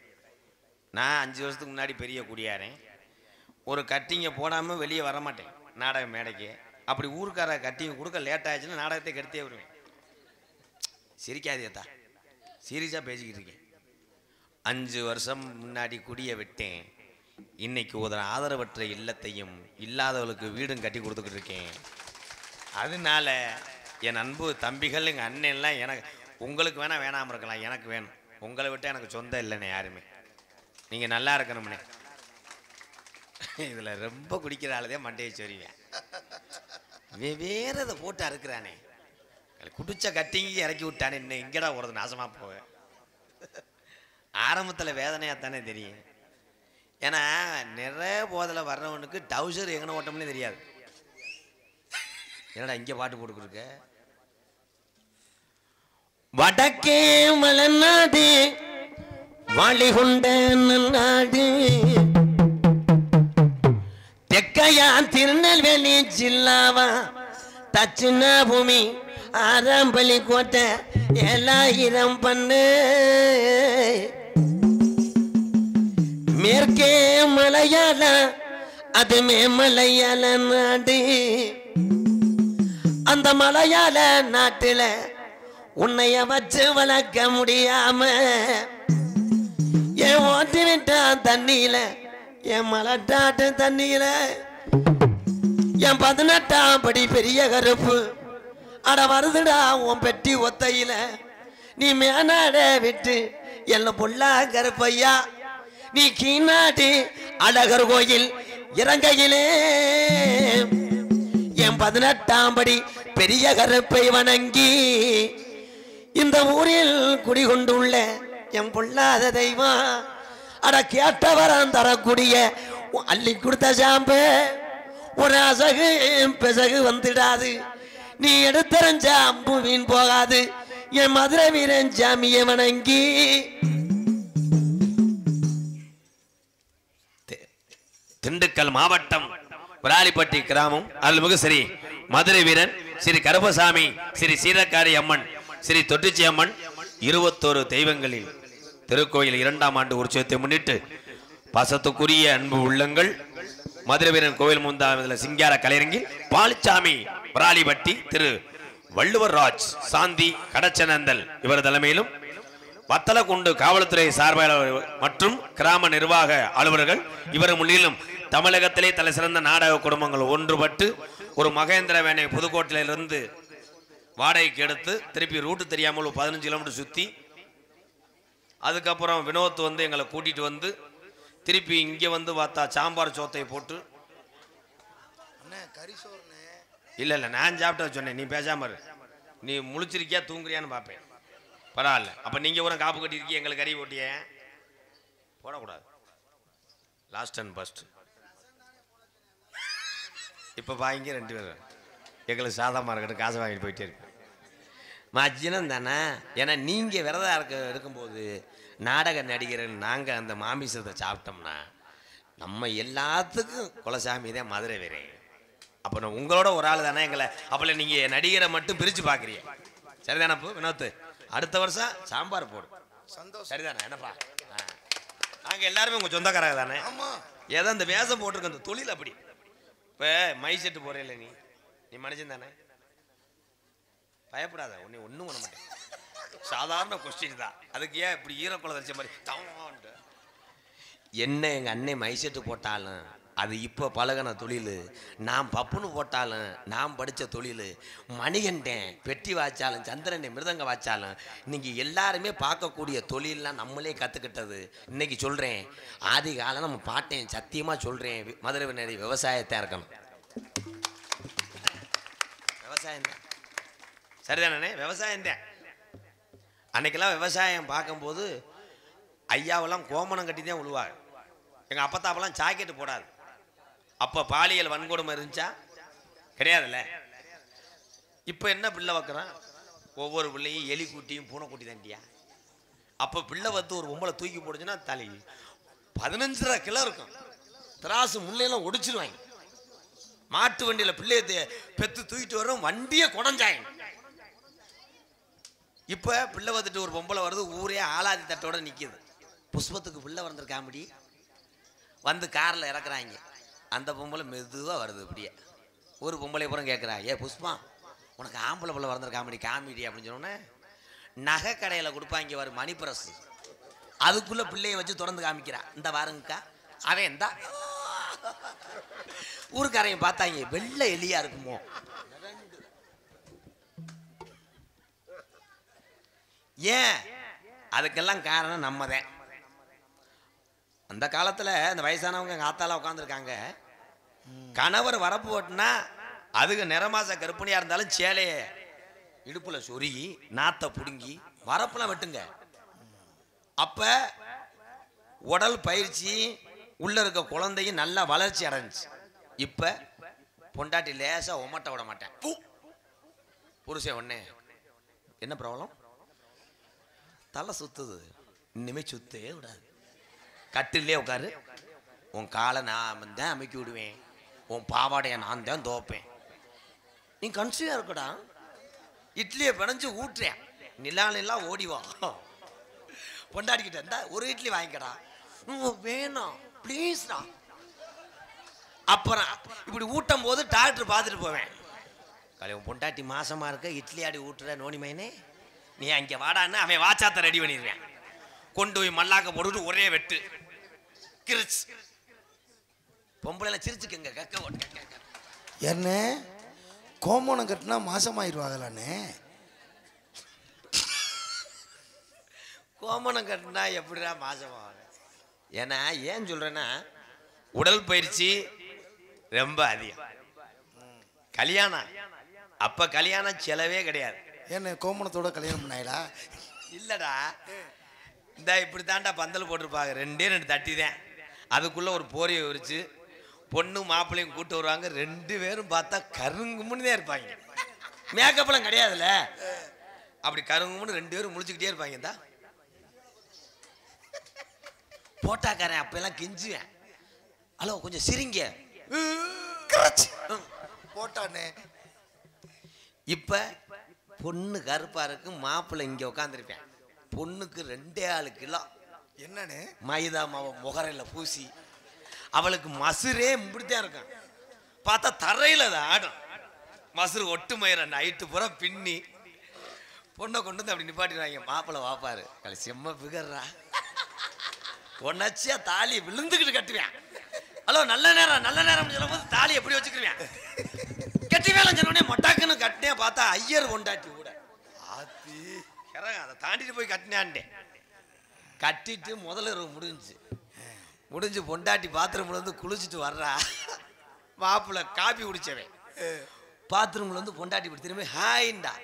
நான் 5 வருஷத்துக்கு முன்னாடி பெரிய குடியாரேன். ஒரு கட்டிங்கை போடாமல் வெளியே வரமாட்டேன் நாடக மேடைக்கு. அப்படி ஊருக்கார கட்டிங்க கொடுக்க லேட் ஆயிடுச்சுன்னா நாடகத்தை கெடுத்தே வருவேன். சிரிக்காதேத்தா, சீரியஸாக பேசிக்கிட்டு இருக்கேன். 5 வருஷம் முன்னாடி குடியை விட்டேன். இன்னைக்கு ஒரு ஆதரவற்ற இல்லத்தையும் இல்லாதவளுக்கு வீடும் கட்டி கொடுத்துக்கிட்டு இருக்கேன். அதனால என் அன்பு தம்பிகள், எங்கள் அண்ணன்லாம் எனக்கு உங்களுக்கு வேணால் வேணாமல் இருக்கலாம், எனக்கு வேணும். உங்களை விட்டு எனக்கு சொந்தம் இல்லைண்ணே யாருமே. நீங்கள் நல்லா இருக்கணும்னே. இதில் ரொம்ப குடிக்கிற ஆளுதே மண்டையை சொறிவேன். வேற இதை போட்டு அறுக்கிறானே, குடிச்ச கட்டிங்கி இறக்கி விட்டானே, இன்னும் இங்கடா போகிறது நாசமாக போவேன். ஆரம்பத்தில் வேதனையாக தானே தெரியும். ஏன்னா நிறைய போதில் வர்றவனுக்கு டவுசர் எங்கன ஓட்டம்னே தெரியாது. என்னடா இங்கே பாட்டு போட்டுக்கிருக்க. வடக்கே மலநாடு வாலிகுண்ட நாடு, தெக்கையா திருநெல்வேலி ஜில்லாவா தட்சிண பூமி ஆரம்பலி கோட்டை 7000 பண்ணு, மேற்கே மலையாள அதுமே மலையாள நாடு. அந்த மலையாள நாட்டுல உன்னைய வச்சு வளர்க்க முடியாம என் ஓட்டி விட்டான் தண்ணியில, என் மலட்டாட்டு தண்ணியில, என் 18ஆம் படி பெரிய கருப்பு அட வருதுடா உன் பெட்டி ஒத்தையில. நீ மேனாட விட்டு எல்லாம் பொல்லா கருப்பையா, நீ கீநாட்டு அழகர் கோயில் இறங்கையிலே என் 18ஆம் படி பெரிய கருப்பை வணங்கி இந்த ஊரில் குடிகொண்டுள்ள என் பொல்லாத தெய்வம் அட கேட்டவரம் தரக்கூடிய அள்ளி கொடுத்த சாம்பு ஒரு அசகு பெசகு வந்துடாது, நீ எடுத்தறிஞ்ச அம்பு வீண் போகாது. என் மதுரை வீரன் சாமியை வணங்கி திண்டுக்கல் மாவட்டம் விராலிப்பட்டி கிராமம் அருள்மிகு ஸ்ரீ மதுரை வீரன் ஸ்ரீ கருப்பசாமி, ஸ்ரீ சீரக்காரி அம்மன், ஸ்ரீ தொட்டிச்சி அம்மன் 21 தெய்வங்களில் திருக்கோயில் 2ஆம் ஆண்டு உற்சவத்தை முன்னிட்டு பாசத்துக்குரிய அன்பு உள்ளங்கள் மதுரை வீரன் கோவில் முந்தாமதில் சிங்கார கலையரங்கில் பாலிச்சாமி விராலிப்பட்டி திரு வள்ளுவர் ராஜ் சாந்தி கடச்சனந்தல் இவர் தலைமையிலும் வத்தலக்குண்டு காவல்துறை சார்பாளர் மற்றும் கிராம நிர்வாக அலுவலர்கள் இவர் முன்னிலும் தமிழகத்திலே தலை சிறந்த நாடக குடும்பங்கள் ஒன்றுபட்டு ஒரு மகேந்திர வேனை புதுக்கோட்டையிலிருந்து வாடகைக்கு எடுத்து திருப்பி ரூட்டு தெரியாமல் 15 கிலோமீட்டர் சுற்றி அதுக்கப்புறம் வினோத் வந்து எங்களை கூட்டிகிட்டு வந்து திருப்பி இங்கே வந்து பார்த்தா சாம்பார் சோத்தை போட்டு இல்லை இல்லை நான் சாப்பிட்ட சொன்னேன், நீ பேசாம இரு. நீ முழிச்சிருக்கியா தூங்குறியான்னு பார்ப்பேன். பரவாயில்ல. அப்போ நீங்கள் கூட காப்பு கட்டியிருக்கீங்க, எங்களுக்கு கறி ஓட்டிய போடக்கூடாது. Last and first. இப்போ வாங்கி 2 பேர் எங்களுக்கு சாதமாக இருக்கட்டும், காசை வாங்கிட்டு போயிட்டே இருப்பேன். மஜ்ஜனம் தானே. ஏன்னா நீங்கள் விரதம் இருக்கும்போது நாடக நடிகர்கள் நாங்கள் அந்த மாமிசத்தை சாப்பிட்டோம்னா நம்ம எல்லாத்துக்கும் குலசாமி தான் மதுரை வீரன். அப்போ நான் உங்களோட ஒரு ஆள் தானே எங்களை. அப்போ நீங்கள் நடிகரை மட்டும் பிரித்து பார்க்குறீங்க. சரிதானப்போ வினோத்து? அடுத்த வருஷம் சாம்பார் போடும். சந்தோஷம். சரிதானே? என்னப்பா நாங்கள் எல்லாருமே உங்கள் சொந்தக்காரங்க தானே. ஏதோ இந்த வேஷம் போட்டிருக்க அந்த தொழில் அப்படி. இப்போ மை செட்டு போகிறேன் நீ மனுஷன் தானே, பயப்படாத. உன்னை ஒன்றும் பண்ண மாட்டேன். சாதாரண கொஸ்டின் தான். அதுக்கு ஏன் இப்படி ஈரக்குள்ள தரிச்ச மாதிரி என்ன? எங்கள் அண்ணன் மைசெட்டு போட்டாலும் அது இப்போ பழகின தொழில், நான் பப்புன்னு போட்டாலும் நான் படித்த தொழில், மணிகண்டன் பெட்டி வாய்ச்சாலும் சந்திரனை மிருதங்க வாய்ச்சாலும் நீங்கள் எல்லாருமே பார்க்கக்கூடிய தொழிலெலாம் நம்மளே கற்றுக்கிட்டது. இன்னைக்கு சொல்கிறேன், ஆதி காலம் நம்ம பாட்டேன் சத்தியமாக சொல்கிறேன், மதுரை வினரி விவசாயத்தை இருக்கணும். விவசாயம்தான். சரிதானே? விவசாயம்தான். அன்னைக்கெல்லாம் விவசாயம் பார்க்கும்போது ஐயாவெல்லாம் கோமணம் கட்டி தான் விழுவாங்க. எங்கள் அப்பத்தாப்பெல்லாம் ஜாக்கெட்டு போடாது. அப்போ பாலியல் வன்கொடுமை இருந்துச்சா? கிடையாதுல்ல. இப்போ என்ன பிள்ளை வைக்கிறான்? ஒவ்வொரு பிள்ளையும் எலி குட்டியும் பூனைக்குட்டி தாண்டியா. அப்போ பிள்ளை வந்து ஒரு பொம்பளை தூக்கி போடுச்சுன்னா தலை 15.5 கிலோ இருக்கும். திராசு முள்ளையெல்லாம் ஒடிச்சிருவாங்க. மாட்டு வண்டியில் பிள்ளைய பெற்று தூக்கிட்டு வரும், வண்டியை குடஞ்சாங்க. இப்போ பிள்ளை வந்துட்டு ஒரு பொம்பளை வருது, ஊரே ஆளாதி தட்டோட நிற்கிது. புஷ்பத்துக்கு பிள்ளை வந்திருக்க காமெடி வந்து காரில் இறக்குறாங்க. அந்த பொம்பளை மெதுவாக வருது. இப்படியே ஒரு பொம்பளை புறம் கேட்குறா, ஏ புஷ்பா உனக்கு ஆம்பளை பிள்ளை வந்திருக்க காமெடி அப்படின்னு சொன்னோன்னே நகை கடையில் கொடுப்பாங்க வரும் மணி பிரஸ், அதுக்குள்ளே பிள்ளையை வச்சு தொடர்ந்து காமிக்கிறா. இந்த வாருங்கக்கா அவன் எந்த ஊருக்காரையும் பார்த்தாங்க, வெள்ளை எலியா இருக்குமோ. ஏன் அதுக்கெல்லாம் காரணம் நம்மதான். அந்த காலத்தில் அந்த வயசானவங்க எங்கள் ஆத்தால உட்காந்துருக்காங்க. கணவர் வரப்பு ஓட்டுனா அதுக்கு நிறமாச கர்ப்பிணியாக இருந்தாலும் சேலையை இடுப்பில் சொருகி நாத்தை பிடுங்கி வரப்புலாம் வெட்டுங்க. அப்போ உடல் பயிற்சி உள்ள இருக்க குழந்தையும் நல்லா வளர்ச்சி அடைஞ்சிச்சு. இப்போ பொண்டாட்டி லேசாக உமட்ட விட மாட்டேன். புருஷன் ஒன்னே என்ன ப்ராப்ளம், தலை சுத்துது, இனிமே சுத்தவே விடாது, கட்டிலே உட்காரு, உன் காலை நான் தான் அமைக்கி விடுவேன், உன் பாவாடையை நான் தான் துவைப்பேன், நீ கன்சியாக இருக்கடா, இட்லியை பிணைஞ்சு ஊட்டுறேன், நிலாலாம் ஓடிவா, பொண்டாடிக்கிட்ட இருந்தா ஒரு இட்லி வாங்கிக்கடா, வேணாம் ப்ளீஸ்டா. அப்புறம் இப்படி ஊட்டும் போது டாக்டர் பார்த்துட்டு போவேன், கலைவன் பொண்டாட்டி மாசமா இருக்க இட்லி ஆடி ஊட்டுற நோனிமைனே, நீ அங்கே வாடான்னு அவன் வாச்சாத்த ரெடி பண்ணிடுவேன். கொண்டு போய் மல்லாக்க போட்டுட்டு ஒரே வெட்டு கிரிச்சு. பொம்பளை சிரிச்சுக்கங்க கக்க ஓட்டு என்ன கோமணம் கட்டினா மாசமாயிருவாங்களானே. கோமணம் கட்டினா எப்படிடா மாசமாவாங்க? ஏன்னா ஏன் சொல்றேன்னா உடல் பயிற்சி ரொம்ப அதிகம். கல்யாணம் அப்ப கல்யாணம் செலவே கிடையாது. என்ன கோமணத்தோட கல்யாணம் பண்ணாயிடா? இல்லடா, இந்த இப்படி தாண்டா பந்தல் போட்டிருப்பாங்க, 2 தட்டி தான், அதுக்குள்ள ஒரு போரியை விரிச்சு பொண்ணு மாப்பிள்ளையும் கூட்டு வருவாங்க. 2 பேரும் பார்த்தா கருங்குமுன்னு தான் இருப்பாங்க, மேக்கப்லாம் கிடையாதுல்ல. அப்படி கருங்குமுன்னு 2 பேரும் முழிச்சுக்கிட்டே இருப்பாங்க. இந்தா போட்டாக்காரன் அப்பெல்லாம் கெஞ்சுவேன், ஹலோ கொஞ்சம் சிரிங்க போட்டானே. இப்ப பொண்ணு கருப்பா இருக்கு, மாப்பிள்ளை இங்க உட்காந்துருப்பேன், பொண்ணுக்கு 2 கிலோ என்னன்னு மைதா மாவை முகரையில பூசி, அவளுக்கு மசுரே இப்படித்தான் இருக்கும், பார்த்தா தரையில அது ஆடும், மசுறு ஒட்டு மயிர நைட்டு பூரா பின்னி பொண்ணை கொண்டு வந்து அப்படி நிப்பாட்டிடுவாங்க. மாப்பிள்ளை வாப்பாரு, கலை செம்ம பிகர்றா, ஒன்னாச்சியா தாலியை விழுந்துக்கிட்டு கட்டுவேன், ஹலோ நல்ல நேரம் சொல்லும் போது தாலி எப்படி வச்சுக்கிருவேன், கட்டி வேலை சொன்னோடனே மொட்டாக்குன்னு கட்டினே, பார்த்தா ஐயர் கொண்டாட்டி கூட அதை தாண்டிட்டு போய் கட்டினான்டே. கட்டிட்டு முதல்ல முடிஞ்சு பொண்டாட்டி பாத்ரூம்ல இருந்து குளிச்சுட்டு வர்றா, மாப்பிள்ள காப்பி குடிச்சவன் பாத்ரூம்ல இருந்து பொண்டாட்டி இப்படி திரும்பி ஹாயிண்டா,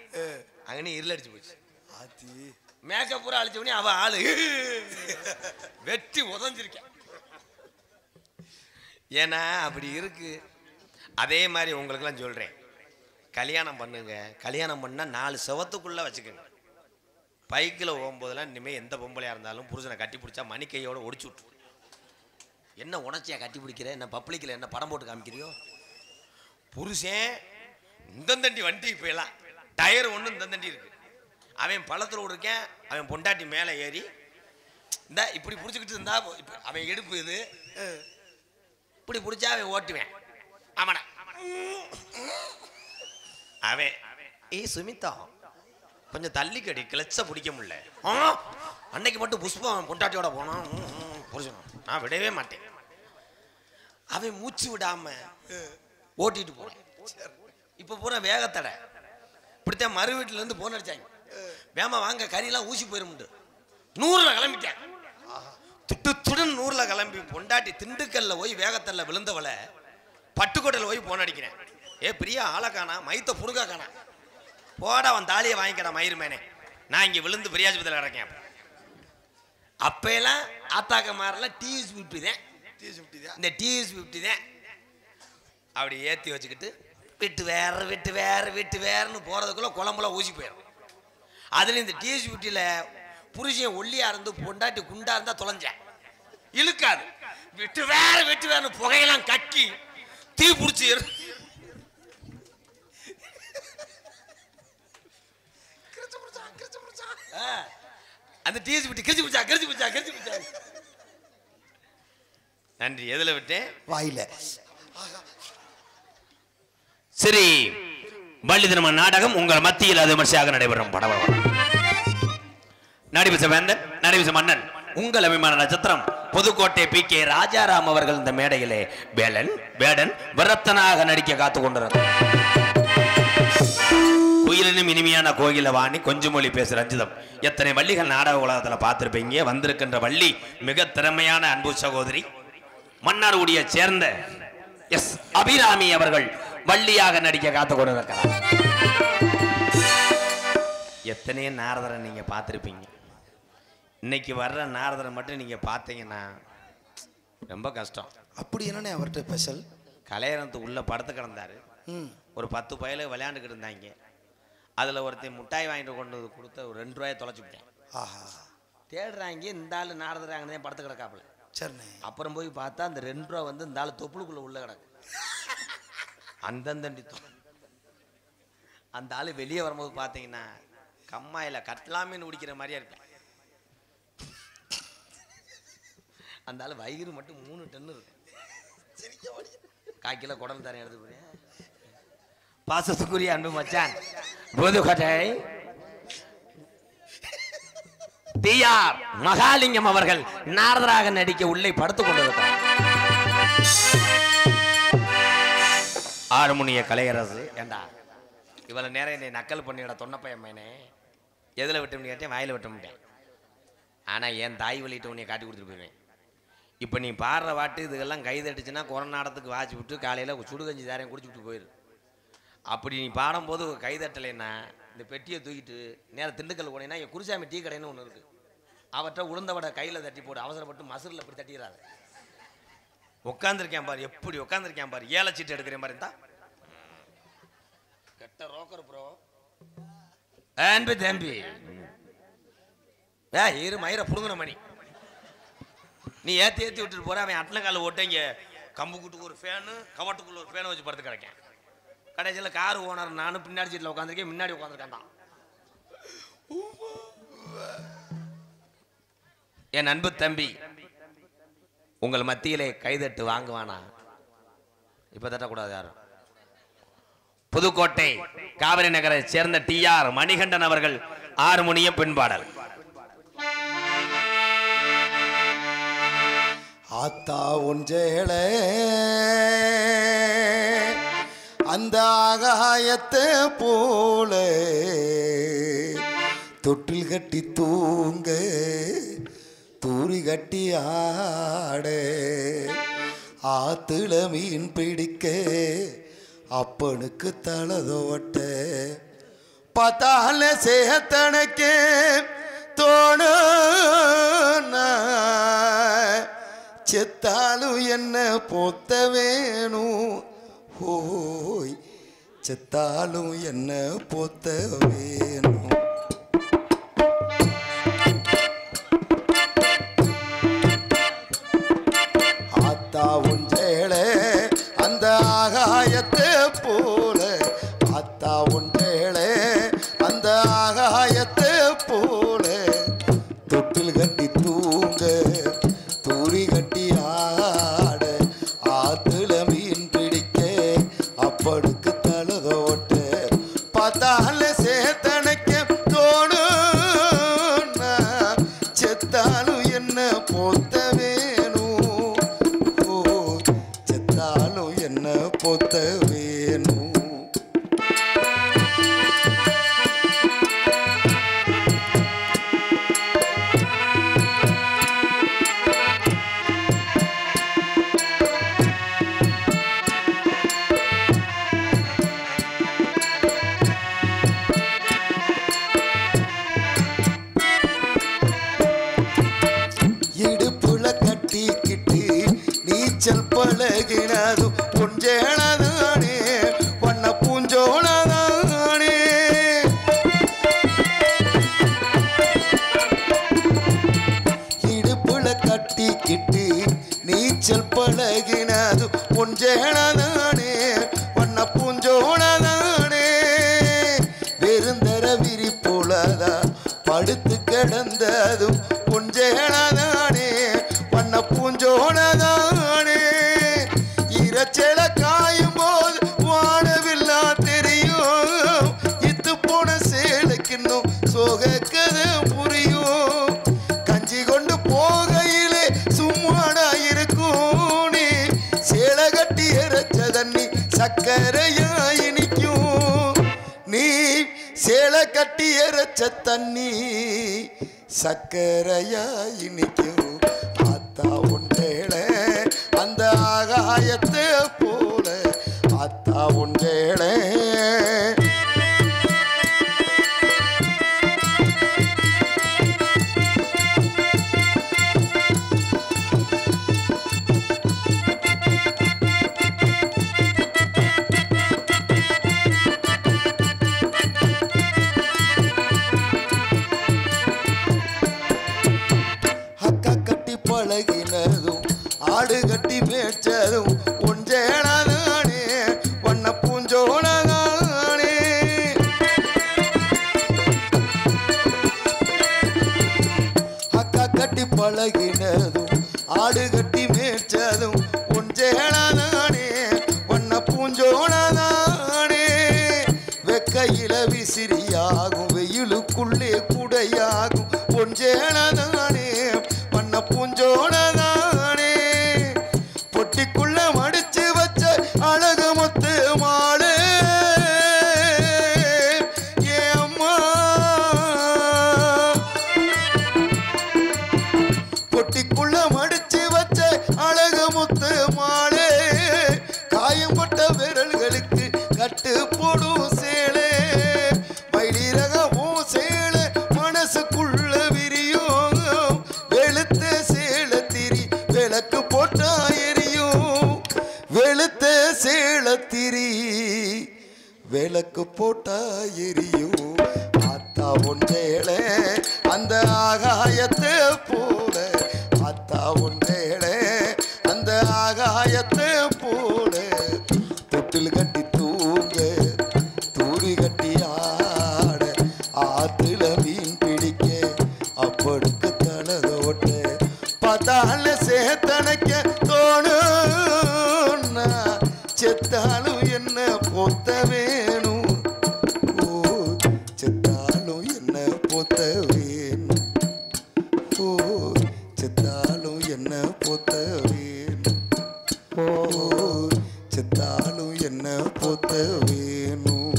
அங்கனே இருள் அடிச்சு போச்சு. மேக்கப் பூரா அழிச்சவனே அவ ஆளு வெட்டி உதஞ்சிருக்கேன். ஏன்னா அப்படி இருக்கு. அதே மாதிரி உங்களுக்கெல்லாம் சொல்றேன், கல்யாணம் பண்ணுங்க, கல்யாணம் பண்ணா 4 செவத்துக்குள்ள வச்சுக்கோங்க. பைக்கில் போகும்போதெல்லாம் இனிமேல் எந்த பொம்பளையாக இருந்தாலும் புருஷனை கட்டி பிடிச்சா மணி கையோட ஒடிச்சு விட்டு, என்ன உணர்ச்சியாக கட்டி பிடிக்கிற, என்ன பப்ளிக்கில் என்ன படம் போட்டு காமிக்கிறியோ, புருஷன் இந்தந்தண்டி வண்டி போயெல்லாம் டயர் ஒன்று இந்தந்தண்டி இருக்கு, அவன் பள்ளத்தில் விடுருக்கேன், அவன் பொண்டாட்டி மேலே ஏறி இந்த இப்படி பிடிச்சிக்கிட்டு இருந்தா அவன் எடுப்பு இது இப்படி பிடிச்சா அவன் ஓட்டுவேன். ஆமாடா அவன் சுமிதா கொஞ்சம் தள்ளி கடி கிளச்ச பிடிக்க முடியல, அன்னைக்கு மட்டும் புஷ்பம் பொண்டாட்டியோட போனான் புருஷன், நான் விடவே மாட்டேன். அவன் மூச்சு விடாம ஓட்டிட்டு போனேன். இப்ப பூரா வேகத்தடை, இப்படித்தான் மறு வீட்டுல இருந்து போன் அடிச்சாங்க, வேமா வாங்க கறியெல்லாம் ஊசி போயிரும், 100ல கிளம்பிட்டேன், துட்டுன்னு 100ல கிளம்பி பொண்டாட்டி திண்டுக்கல்ல போய் வேகத்தல்ல விழுந்தவளை பட்டுக்கோட்டையில் போய் போன் அடிக்கிறேன், ஏ பிரியா ஆளை காணா, மைத்த புடுங்கா காணா, போட அவன் தாலியை வாங்கிக்கடா மயிருமேனே, நான் இங்க விழுந்து பெரியாஜபத்தில் கிடக்கேன். அப்பெல்லாம் ஆத்தாக்க மாறல டிவிஎஸ் 50 தான், இந்த டிவிஎஸ் 50 தான் அப்படி ஏற்றி வச்சுக்கிட்டு விட்டு வேறுன்னு போறதுக்குள்ள குழம்புல ஊசி போயிடும். அதுல இந்த டிவிஎஸ் 50ல புருஷன் ஒல்லியா இருந்து பொண்டாட்டி குண்டா இருந்தா தொலைஞ்சேன், இழுக்காது, விட்டு வேறு புகையெல்லாம் கக்கி தீ பிடிச்சி அந்த டிஎஸ் விட்டு கிழிச்சு. நன்றி. எதுல விட்டேன்? வாயில. சரி, வள்ளி திருமண நாடகம் உங்கள் மத்தியில் அது விமர்சையாக நடைபெறும். நடிபிச வேந்தன், நடிபிச மன்னன், உங்கள் அபிமான நட்சத்திரம் புதுக்கோட்டை PK ராஜாராம் அவர்கள் இந்த மேடையிலே வேடன் விரத்தனாக நடிக்க காத்து கொண்டிருக்கிறார். குயிலினும் இனிமையான கோயில வாணி கொஞ்சம் மொழி பேசுற ரஞ்சிதம். எத்தனை வள்ளிகள் நாடக உலகத்தில் பார்த்திருப்பீங்க. வந்திருக்கின்ற வள்ளி மிக திறமையான அன்பு சகோதரி, மன்னார்குடியை சேர்ந்த எஸ் அபிராமி அவர்கள் வள்ளியாக நடிக்க காத்து கொண்டிருக்கிறார். எத்தனையோ நாரதரை நீங்க பார்த்திருப்பீங்க. இன்னைக்கு வர்ற நாரதரை மட்டும் நீங்க பார்த்தீங்கன்னா ரொம்ப கஷ்டம். அப்படி என்னன்னே அவர்கிட்ட ஸ்பெஷல்? கலையரங்கத்துக்கு உள்ள படுத்து கிடந்தாரு. ஒரு 10 பயல விளையாண்டுக்கிட்டு இருந்தாங்க. அதில் ஒருத்தன் முட்டாய் வாங்கிட்டு கொண்டு கொடுத்த ஒரு 2 ரூபாயை தொலைச்சு விட்டேன். ஆஹா, தேடுறாங்க. இந்த ஆள் நாரதராங்கன்னே படுத்து கிடக்காப்புல. சரிண்ணே. அப்புறம் போய் பார்த்தா அந்த 2 ரூபா வந்து இந்த ஆள் தொப்புளுக்குள்ள உள்ள கிடக்கு. அந்தண்டி அந்த ஆள் வெளியே வரும்போது பார்த்தீங்கன்னா கம்மாயில கட்லாமீன் குடிக்கிற மாதிரியா இருப்பேன். அந்த ஆள் வயிறு மட்டும் 3 டன் இருக்கு. 1/4 கிலோ குடல் தரேன் எடுத்து போறேன். பாசத்துக்குரிய அன்பு மச்சான் புதுக்கோட்டை TR மகாலிங்கம் அவர்கள் நாரதராக நடிக்க உள்ளே படுத்துக் கொண்டிருக்கிறார். ஆறுமுனிய கலையரசு. ஏண்டா இவ்வளவு நேரம் என்னை நக்கல் பண்ணிட தொன்னப்பையம்மனே. எதில் விட்டு கேட்டேன், வாயில விட்டேன். ஆனா என் தாய் வழிகிட்ட உன்னைய காட்டி கொடுத்துட்டு போயிடுவேன். இப்போ நீ பாடுற பாட்டு இதுக்கெல்லாம் கைதட்டுச்சுன்னா கொரோனாடத்துக்கு வாட்சி விட்டு காலையில் சுடுகஞ்சி தாரையும் குடிச்சுட்டு போயிரு. அப்படி நீ பாடும்போது கைதட்டலைன்னா இந்த பெட்டியை தூக்கிட்டு நேரம் திண்டுக்கல் போனீங்கன்னா என் குருசாமி டீ கடைன்னு ஒன்று இருக்குது. அவற்றை உளுந்த வடை கையில் தட்டி போடு. அவசரப்பட்டு மசூரில் இப்படி தட்டிடுறாரு. உட்காந்துருக்கேன் பாரு, எப்படி உட்காந்துருக்கேன் பாரு. ஏழை சீட்டு எடுக்கிறேன் பாரு. இருந்தா கெட்ட ரோக்கர் ப்ரோ அன்பு தம்பி. இரு மயிரை புடுங்கின மணி. நீ ஏற்றி விட்டுட்டு போற. அவன் அட்ல கால ஓட்டங்க கம்புக்குட்டுக்கு ஒரு ஃபேனு, கவட்டுக்குள்ள ஒரு ஃபேனை வச்சு படுத்து கிடக்கேன். கடைசியில் கார் ஓனர் நானும் பின்னாடி சீட்டில் உட்காந்துருக்கேன், முன்னாடி உட்காந்துருக்கேன். என் அன்பு தம்பி உங்கள் மத்தியிலே கைதட்டு வாங்குவானா? இப்ப தட்டக்கூடாது யாரும். புதுக்கோட்டை காவிரி நகரை சேர்ந்த TR மணிகண்டன் அவர்கள் ஆறுமுனிய பெண்பாடல். ஆத்தா ஒன்றேள அந்த ஆகாயத்தை போல தொட்டில் கட்டி தூங்க தூரி கட்டி ஆட ஆத்துல மீன் பிடிக்க அப்பனுக்கு தலதோட்ட பார்த்தால சேத்தனைக்க தோணும் செத்தாலும் என்ன பொத்த வேணும். ஓய் செத்தாலும் என்ன பொத்த வேணும். ஆத்தா ஒன்றேளே அந்த ஆகாயத்தை போல. ஆத்தா ஒன்றேளே அந்த ஆகாயத்தை போல தொட்டில் கட்டி தூங்க தூரி கட்டி ஆட ஆத்துல மீன் பிடிக்க அப்பனுக்கு தலதோட்ட பார்த்தால சேத்தனைக்க தோணும் செத்தாலும் என்ன பொத்த வேணும். ஓ செத்தாலும் என்ன பொத்த வேணும். நீச்சல் பழகினதும் பொஞ்சேனதானே வண்ண பூஞ்சோனதானே. இடுப்புல கட்டிக்கிட்டு நீச்சல் பழகினதும் பொஞ்சேனதானே வண்ண பூஞ்சோனதானே. வெறுந்தர விரிப்புலதா படுத்துக்க கிடந்ததும் பொஞ்சேனதானே பண்ண பூஞ்சோனதானே இரச்சல காயும் போது வானவில்லா தெரியும் இத்து போன சேலைக்கின்னும் சோக கதை புரியும் கஞ்சி கொண்டு போகையிலே சும்மாடா இருக்கும் நீ சேலை கட்டி இறைச்ச தண்ணி சக்கரையாய் நிற்கும் நீ சேலை கட்டி இறைச்ச தண்ணி சக்கரையாய் நிற்கும் அத்தா உண்டேள அந்த ஆகாயத்தை போல அத்தா உண்டேள பழகினதும் ஆடு கட்டி மேய்ச்சதும் ஒன்றேனதானே வண்ண பூஞ்சோனதானே அக்கா கட்டி பழகினதும் ஆடு கட்டி மேய்ச்சதும் ஒன்றேனதானே வண்ண பூஞ்சோனதானே வெக்கையில விசிறியாகும் வெயிலுக்குள்ளே குடையாகும் ஒன்றேனதானே பூஞ்சோனதானே பொட்டிக்குள்ள மடிச்சு வச்ச அழகு முத்து மாடு ஏம்மா பொட்டிக்குள்ள மடிச்சு வச்ச அழகு முத்து மாடு காயம் பட்ட விரல்களுக்கு கட்டு போடும் சேலை மயிலிறகவும் சேலை மனசுக்குள்ள விரியும் வெளுத்த சேலத்திரி விளக்கு போட்டா எரியும் வெளுத்த சேலத்திரி விளக்கு போட்டா எரியும் அத்தா ஒன்றேள அந்த ஆகாயத்தை போல அத்தா ஒன்றேள அந்த ஆகாயத்தை போல தொட்டில் கட்டி தூங்க தூரி கட்டி ஆட ஆத்துல மீன் பிடிக்க அப்படிக்கு தனதோட்ட பார்த்தால சேத்தனைக்க தோணும் செத்தாலும் என்ன பொத்த வேணும் ஓ செத்தாலும் என்ன பொத்த வேணும் ஓ செத்தாலும் என்ன பொத்த வேணும் ஓ செத்தாலும் என்ன பொத்த வேணும்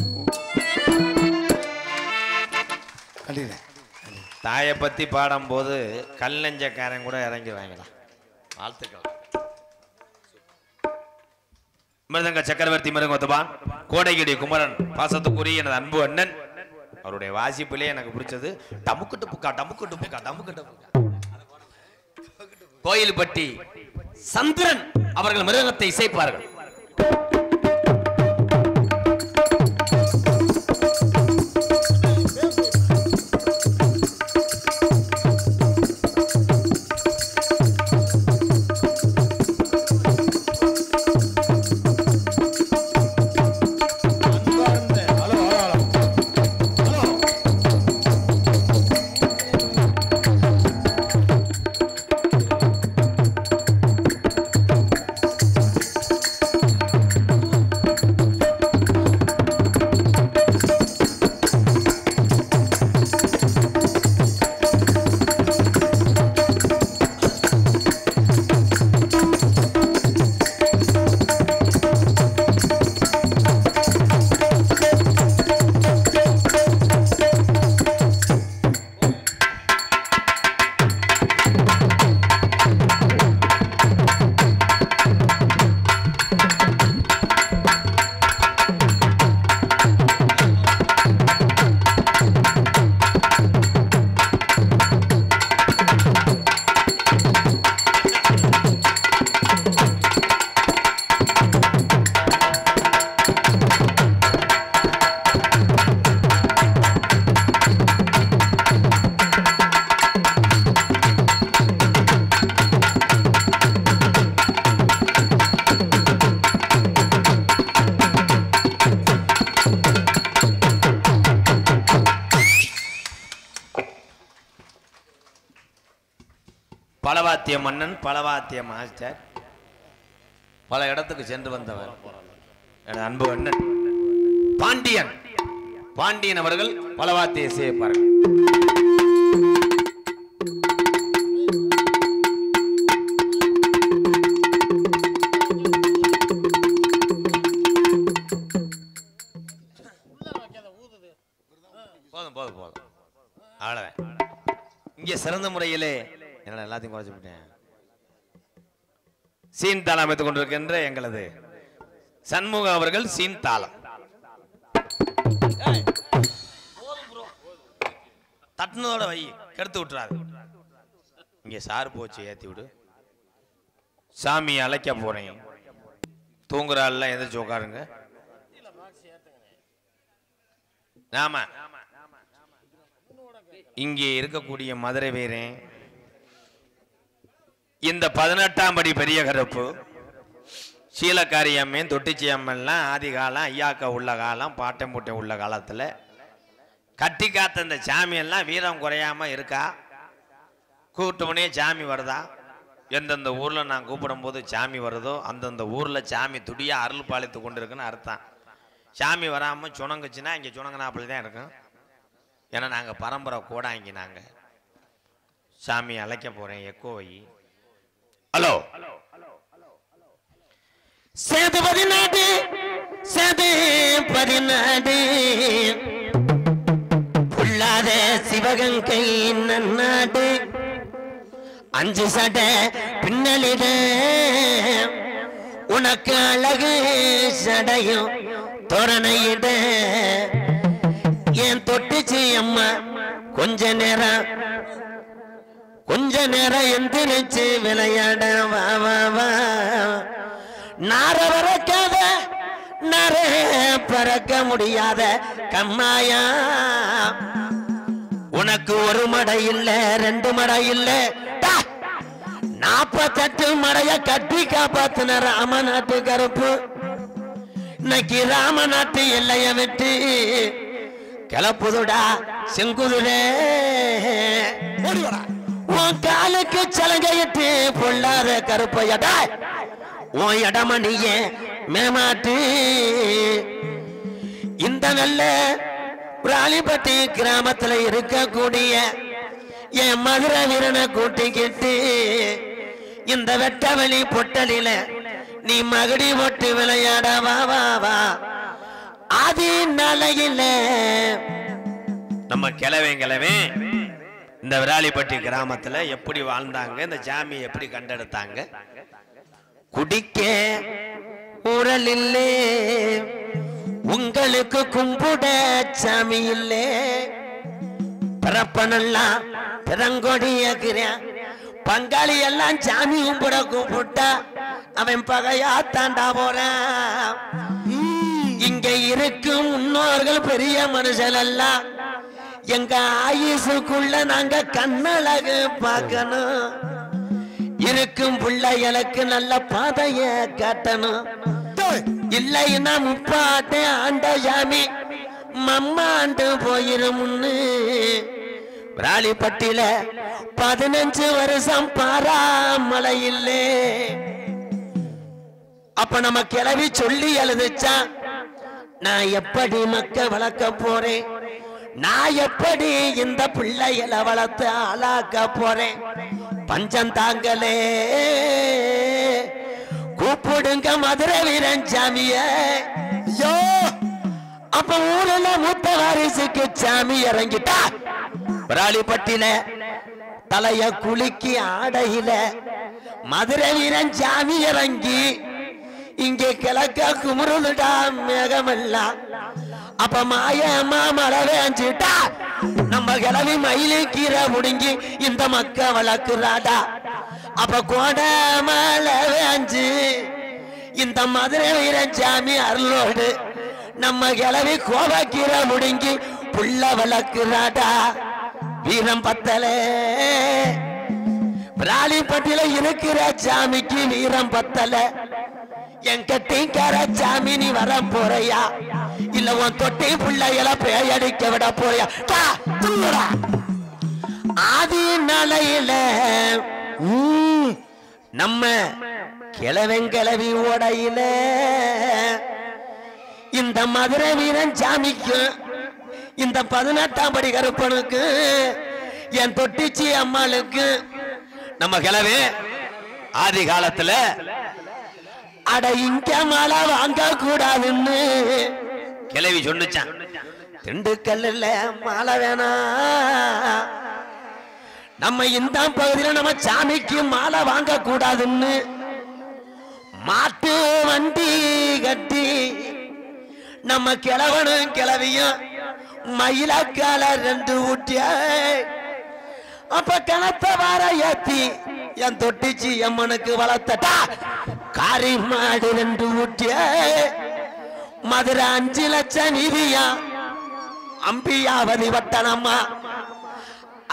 அடியில தாயை பத்தி பாடும்போது கல்லஞ்சக்காரன் கூட இறங்கிடுவாங்களா. வாழ்த்துக்கள். மிருதங்க சக்கரவர்த்தி மிருகோத்தபான் கோடைகிடி குமரன் பாசத்துக்குரிய எனது அன்பு அண்ணன் அவருடைய வாசிப்பிலே எனக்கு பிடிச்சது டமுக்குட்டு புக்கா டமுக்குட்டு புக்கா டமுக்குட்டு புக்கா. கோயில்பட்டி சந்திரன் அவர்கள் மிருகத்தை இசைப்பார்கள். பலவாத்திய மன்னன், பலவாத்திய மாஸ்டர், பல இடத்துக்கு சென்று வந்தவர் எனது அன்பு அண்ணன் பாண்டியன். பாண்டியன் அவர்கள் பலவாத்திய இசையப்பார்கள். போதும் போதும் போதும், அவ்வளவுதான். இங்கே சிறந்த முறையிலே என்ன எல்லாத்தையும் குறைச்சு விட்டேன். சீன் தாளம் அமைத்துக் கொண்டிருக்கின்ற எங்களது சண்முகம் அவர்கள் சீன் தாளம் தட்டுனதோட வை, கெடுத்து விட்டுறாரு. இங்க சார் போச்சு, ஏத்தி விடு. சாமி அழைக்க போறேன். தூங்குற ஆள்லாம் எந்திரிச்சு உட்காருங்க. ஆமா, இங்கே இருக்கக்கூடிய மதுரை வீரன், இந்த 18ஆம் படி பெரிய கருப்பு, சீலக்காரி அம்மன், தொட்டிச்சி அம்மன்லாம் ஆதி காலம், ஐயாக்கா உள்ள காலம், பாட்டம் பூட்டை உள்ள காலத்தில் கட்டி காத்த இந்த சாமியெல்லாம் வீரம் குறையாம இருக்கா. கூப்பிட்டோடனே சாமி வருதா? எந்தெந்த ஊரில் நான் கூப்பிடும் போது சாமி வருதோ அந்தந்த ஊரில் சாமி துடியாக அருள் பாலித்து கொண்டு இருக்குன்னு அர்த்தம். சாமி வராமல் சுணங்குச்சுன்னா இங்கே சுணங்கினாப்பில் தான் இருக்கும். ஏன்னா நாங்கள் பரம்பரை கூட இங்கே நாங்கள் சாமி அழைக்க போகிறேன். எக்கோ வை. ஹலோ, சேது 14 சேது 14 புள்ளாத சிவகங்கை நன்னாடு 5 சட பின்னலிட உனக்கு அழகு சடையும் தோரணையிட என் தொட்டுச்சு அம்மா கொஞ்ச நேரம் எந்திரிச்சு விளையாட வா வா வா. நார பறக்காத நர பறக்க முடியாத கம்மாயா, உனக்கு ஒரு மடை இல்ல 2 மடை இல்ல 48 மடைய கட்டி காப்பாத்தின ராமநாட்டு கருப்பு. இன்னைக்கு ராமநாட்டு எல்லைய விட்டு கிளப்புதுடா செங்குதுடே. உன் காலுக்கு சலங்கையிட்டு பொல்லாத கருப்பையடா உன் இடமணிய மேமாட்டு. இந்த நல்ல ராலிப்பட்டி கிராமத்துல இருக்கக்கூடிய என் மதுரை வீரனை கூட்டிக்கிட்டு இந்த வெட்டவெளி பொட்டலில நீ மகடி போட்டு விளையாட வா வா வா. அது நலையில நம்ம கிளவே இந்த விராலிப்பட்டி கிராமத்துல எப்படி வாழ்ந்தாங்க, இந்த சாமி எப்படி கண்டெடுத்தாங்க. குடிக்க ஊரல் இல்லே, உங்களுக்கு கும்பிட சாமி இல்லே. பிறப்பனெல்லாம் பிறங்கொடியாக்குறேன், பங்காளி எல்லாம் சாமி கும்பிட கூப்பிட்டா அவன் பகையா தாண்டா போறான். இங்க இருக்கும் முன்னோர்கள் பெரிய மனுஷன் எல்லாம் எங்க ஆயுசுக்குள்ள நாங்க கண்ணழகு பார்க்கணும். இருக்கும் பிள்ளைகளுக்கு நல்ல பாதைய காட்டணும். இல்லைன்னா முப்பாட்டை ஆண்ட சாமி மம்மாண்டு போயிருமுன்னு. விராலிப்பட்டியில 15 வருஷம் பாராமலை இல்லே. அப்ப நம்ம கிளவி சொல்லி எழுதுச்சா, நான் எப்படி மக்க வளர்க்க போறேன், நான் எப்படி இந்த பிள்ளைகளை வளர்த்து ஆளாக்க போறேன். பஞ்சம் தாங்களே கூப்பிடுங்க மதுரை வீரன் சாமிய. அப்ப ஊரில் மூத்த வாரிசுக்கு சாமி இறங்கிட்டா. விராலிப்பட்டியில தலைய குலுக்கி ஆடையில மதுரை வீரன் சாமி இறங்கி இங்கே கிழக்க குமுறுடா மேகமெல்லாம். அப்ப மாயம்மா மழை வேஞ்சிட்டா, நம்ம கிளவி மயிலு கீரை முடுங்கி இந்த மக்க வளர்க்குறாடா. அப்ப கோட மழை வேஞ்சு இந்த மதுரை வீரன் சாமி அருளோடு நம்ம கிளவி கோவக்கீரை முடுங்கி புள்ள வளர்க்குறாடா. வீரம் பத்தலே, விராலிப்பட்டியில இருக்கிற சாமிக்கு வீரம் பத்தல. என் கட்டிக்கார சாமி நீ வர போறியா, இல்ல உன் தொட்டி பிள்ளைகளை பேயடிக்க விட போறியா? ஆதி நலையில நம்ம கிழவெங்கிழவி ஓடையில இந்த மதுரை வீரன் சாமிக்கும் இந்த 18ஆம் படி கருப்பனுக்கு என் தொட்டிச்சி அம்மாளுக்கு நம்ம கிழவே ஆதி காலத்துல அட இங்க மாலை வாங்க கூடாதுன்னு கிழவி சொன்னுச்சான். திண்டுக்கல்ல மாலை வேணா, நம்ம இந்த பகுதியில நம்ம சாமிக்கு மாலை வாங்க கூடாதுன்னு மாட்டு வண்டி கட்டி நம்ம கிழவனும் கிழவியும் மயிலக்கால 2 ஊட்டிய அப்ப கணத்த வார ஏத்தி என் தொட்டிச்சி அம்மனுக்கு வளர்த்தட்டா காரி மாடு 2 ஊட்டிய மதுரை 5 லட்சம் நிதியா அம்பியாவதி வட்டணம்மா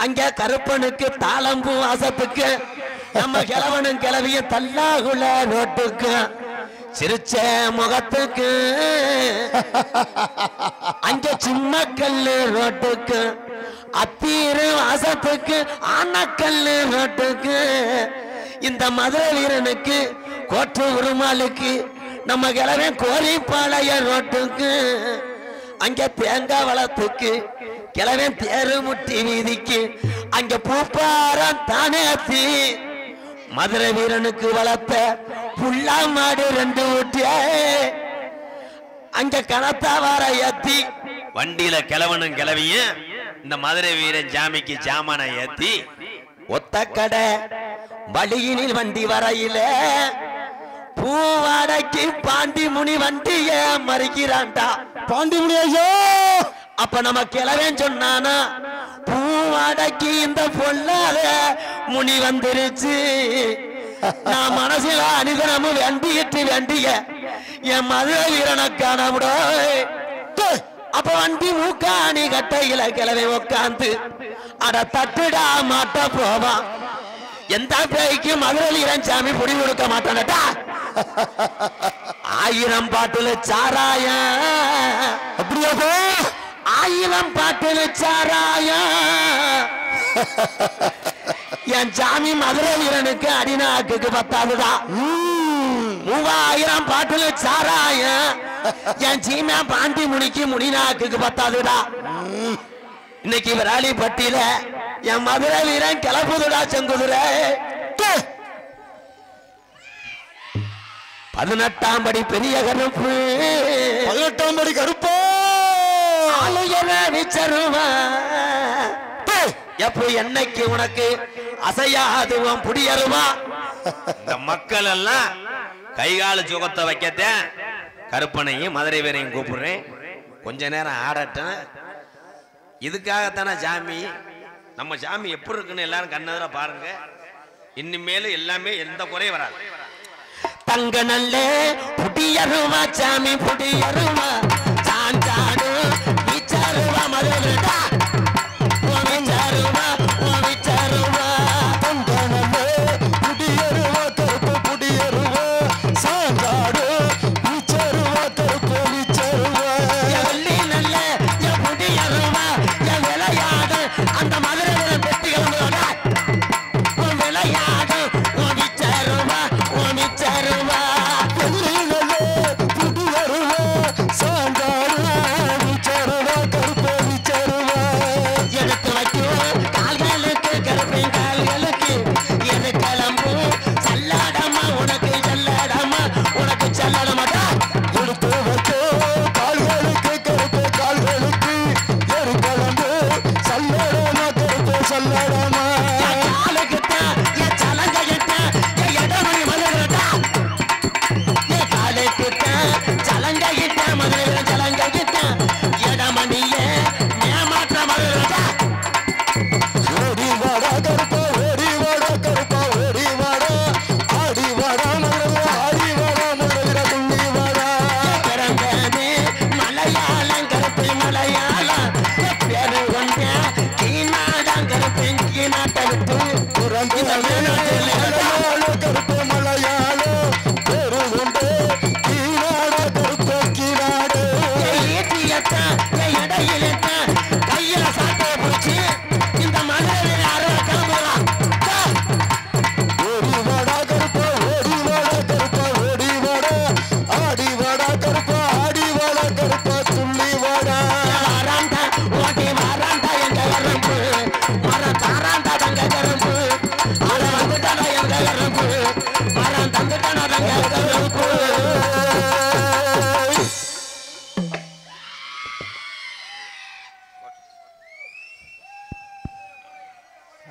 அங்க கருப்பனுக்கு தாளம்பூ வாசத்துக்கு நம்ம கிழவனும் கிழவியும் தல்லாகுல ரோட்டுக்கு சிரிச்ச முகத்துக்கு அங்க சின்ன கல்லு ரோட்டுக்கு அத்தீரு வாசத்துக்கு ஆனக்கல்லு ரோட்டுக்கு இந்த மதுரை வீரனுக்கு கோட்டு உருமாளுக்கு நம்ம கிழவன் கோரிப்பாளைய ரோட்டுக்கு அங்க தேங்காய் வளத்துக்கு கிழவன் தேரு முட்டி வீதிக்கு அங்க பூப்பாரம் தானேத்தி மதுரை வீரனுக்கு வளர்த்த புள்ளா மாடு 2 ஊட்டிய அங்க கணத்தாவார ஏத்தி வண்டியில கிழவனும் கிழவியும் இந்த மதுரை வீரன் ஜாமிக்கு ஜாமான ஏத்தி ஒத்த கடை வழியினில் வண்டி வரையில பூவாடைக்கு பாண்டி முனி வண்டிய மறிக்கிறான்டா. பாண்டி முனி ஐயா அப்ப நம்ம கிழவன் சொன்னானா பூவாடைக்கு இந்த பொல்லாத முனி வந்துருச்சு. நான் மனசுல அனுதினமும் வேண்டிய என் மதுரை வீரனை காணவிட. அப்ப வண்டி மூக்காணி கட்டையில கிழவை உட்காந்து அட தட்டுடா மாட்ட போவான். எந்த பேய்க்கு மதுரை வீரன் சாமி புடி கொடுக்க மாட்டானட்டா. 1000 பாட்டுல சாராயா அப்படியா 1000 பாட்டுல சாராயா என் சாமி மதுரை வீரனுக்கு அடிநாக்குக்கு 10,000 3000 பாட்டுல சாராயா என் சீமா பாண்டி முனிக்கு முனிநாக்குக்கு 10,000. இன்னைக்கு விராலிப்பட்டியில என் மதுரை வீரன் கிளப்புதுடா செங்குதுரை. 18ஆம் படி பெரிய கருப்பு 18ஆம் படி கருப்பா விச்சருவா எப்ப என்னைக்கு உனக்கு அசையாதுவம் புடியருவா. இந்த மக்கள் எல்லாம் கைகால சுகத்தை வைக்கத்தேன் கருப்பனையும் மதுரை வீரையும் கூப்பிடுறேன். கொஞ்ச நேரம் ஆடட்டும். இதுக்காகத்தானே சாமி. நம்ம சாமி எப்படி இருக்குன்னு எல்லாரும் கண்ணதுல பாருங்க. இனிமேலும் எல்லாமே எந்த குறையும் வராது. தங்க நல்ல புடியருவா சாமி புடியருவா சாஞ்சாடு விச்சருவா Madurai Son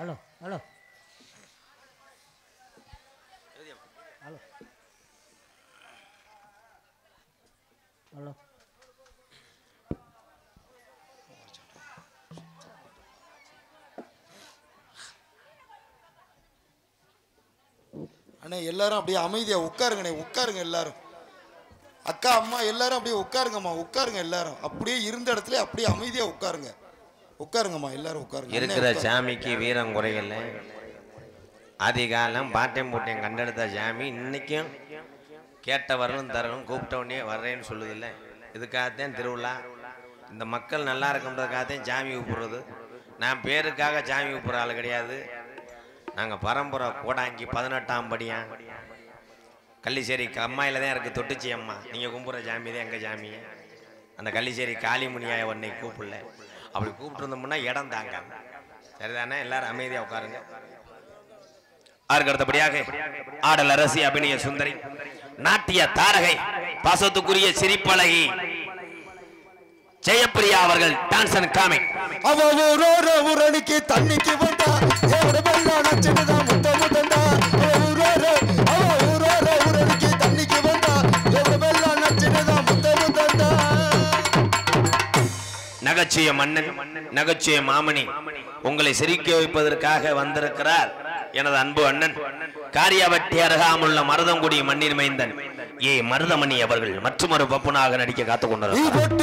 hello hello hello hello அண்ணே எல்லாரும் அப்படியே அமைதியா உட்காருங்கண்ணே, உட்காருங்க எல்லாரும். அக்கா அம்மா எல்லாரும் அப்படியே உட்காருங்கம்மா, உட்காருங்க எல்லாரும். அப்படியே இருந்த இடத்துல அப்படியே அமைதியா உட்காருங்க. உட்காருங்கம்மா எல்லாரும் உட்காருங்க. இருக்கிற சாமிக்கு வீரம் குறையல. அதிகாலம் பாட்டையும் போட்டையும் கண்டெடுத்த சாமி இன்னைக்கும் கேட்ட வரலும் தரலும் கூப்பிட்ட உடனே வர்றேன்னு சொல்லுதில்ல. இதுக்காகத்தான் திருவிழா. இந்த மக்கள் நல்லா இருக்குன்றதுக்காகத்தான் சாமி கூப்பிடுறது. நான் பேருக்காக சாமி கூப்பிட்ற ஆள் கிடையாது. நாங்கள் பரம்பரை கோடாங்கி 18ஆம் படியா கள்ளிச்சேரி அம்மாயில் தான் இருக்குது தொட்டுச்சி அம்மா. நீங்கள் கும்பிட்ற சாமி தான் எங்கள் சாமி. அந்த கள்ளிச்சேரி காளிமுனியாய உன்னை கூப்பிடல. அப்படி கூப்பிட்டு இருந்தோம்னா இடம் தாங்க. சரிதானே? எல்லாரும் அமைதியாக உட்காருங்க. அதற்கு அடுத்தபடியாக ஆடல் அரசி, அபிநய சுந்தரி, நாட்டிய தாரகை, பாசத்துக்குரிய சிரிப்பழகி ஜெயப்பிரியா அவர்கள் டான்ஸ் அண்ட் காமிக். அவ ஊரணிக்கு தண்ணிக்கு வந்தா ஊரணிக்கு தண்ணிக்கு வந்தா நகைச்சுய மன்னன், நகைச்சுய மாமணி, உங்களை சிரிக்க வைப்பதற்காக வந்திருக்கிறார் எனது அன்பு அண்ணன் காரியாவட்டி அருகாமுள்ள மருதங்குடி மண்ணின் மைந்தன் ஏ மருதமணி அவர்கள் மற்றொரு பப்புனாக நடிக்க காத்துக் கொண்டிருக்கிறார்.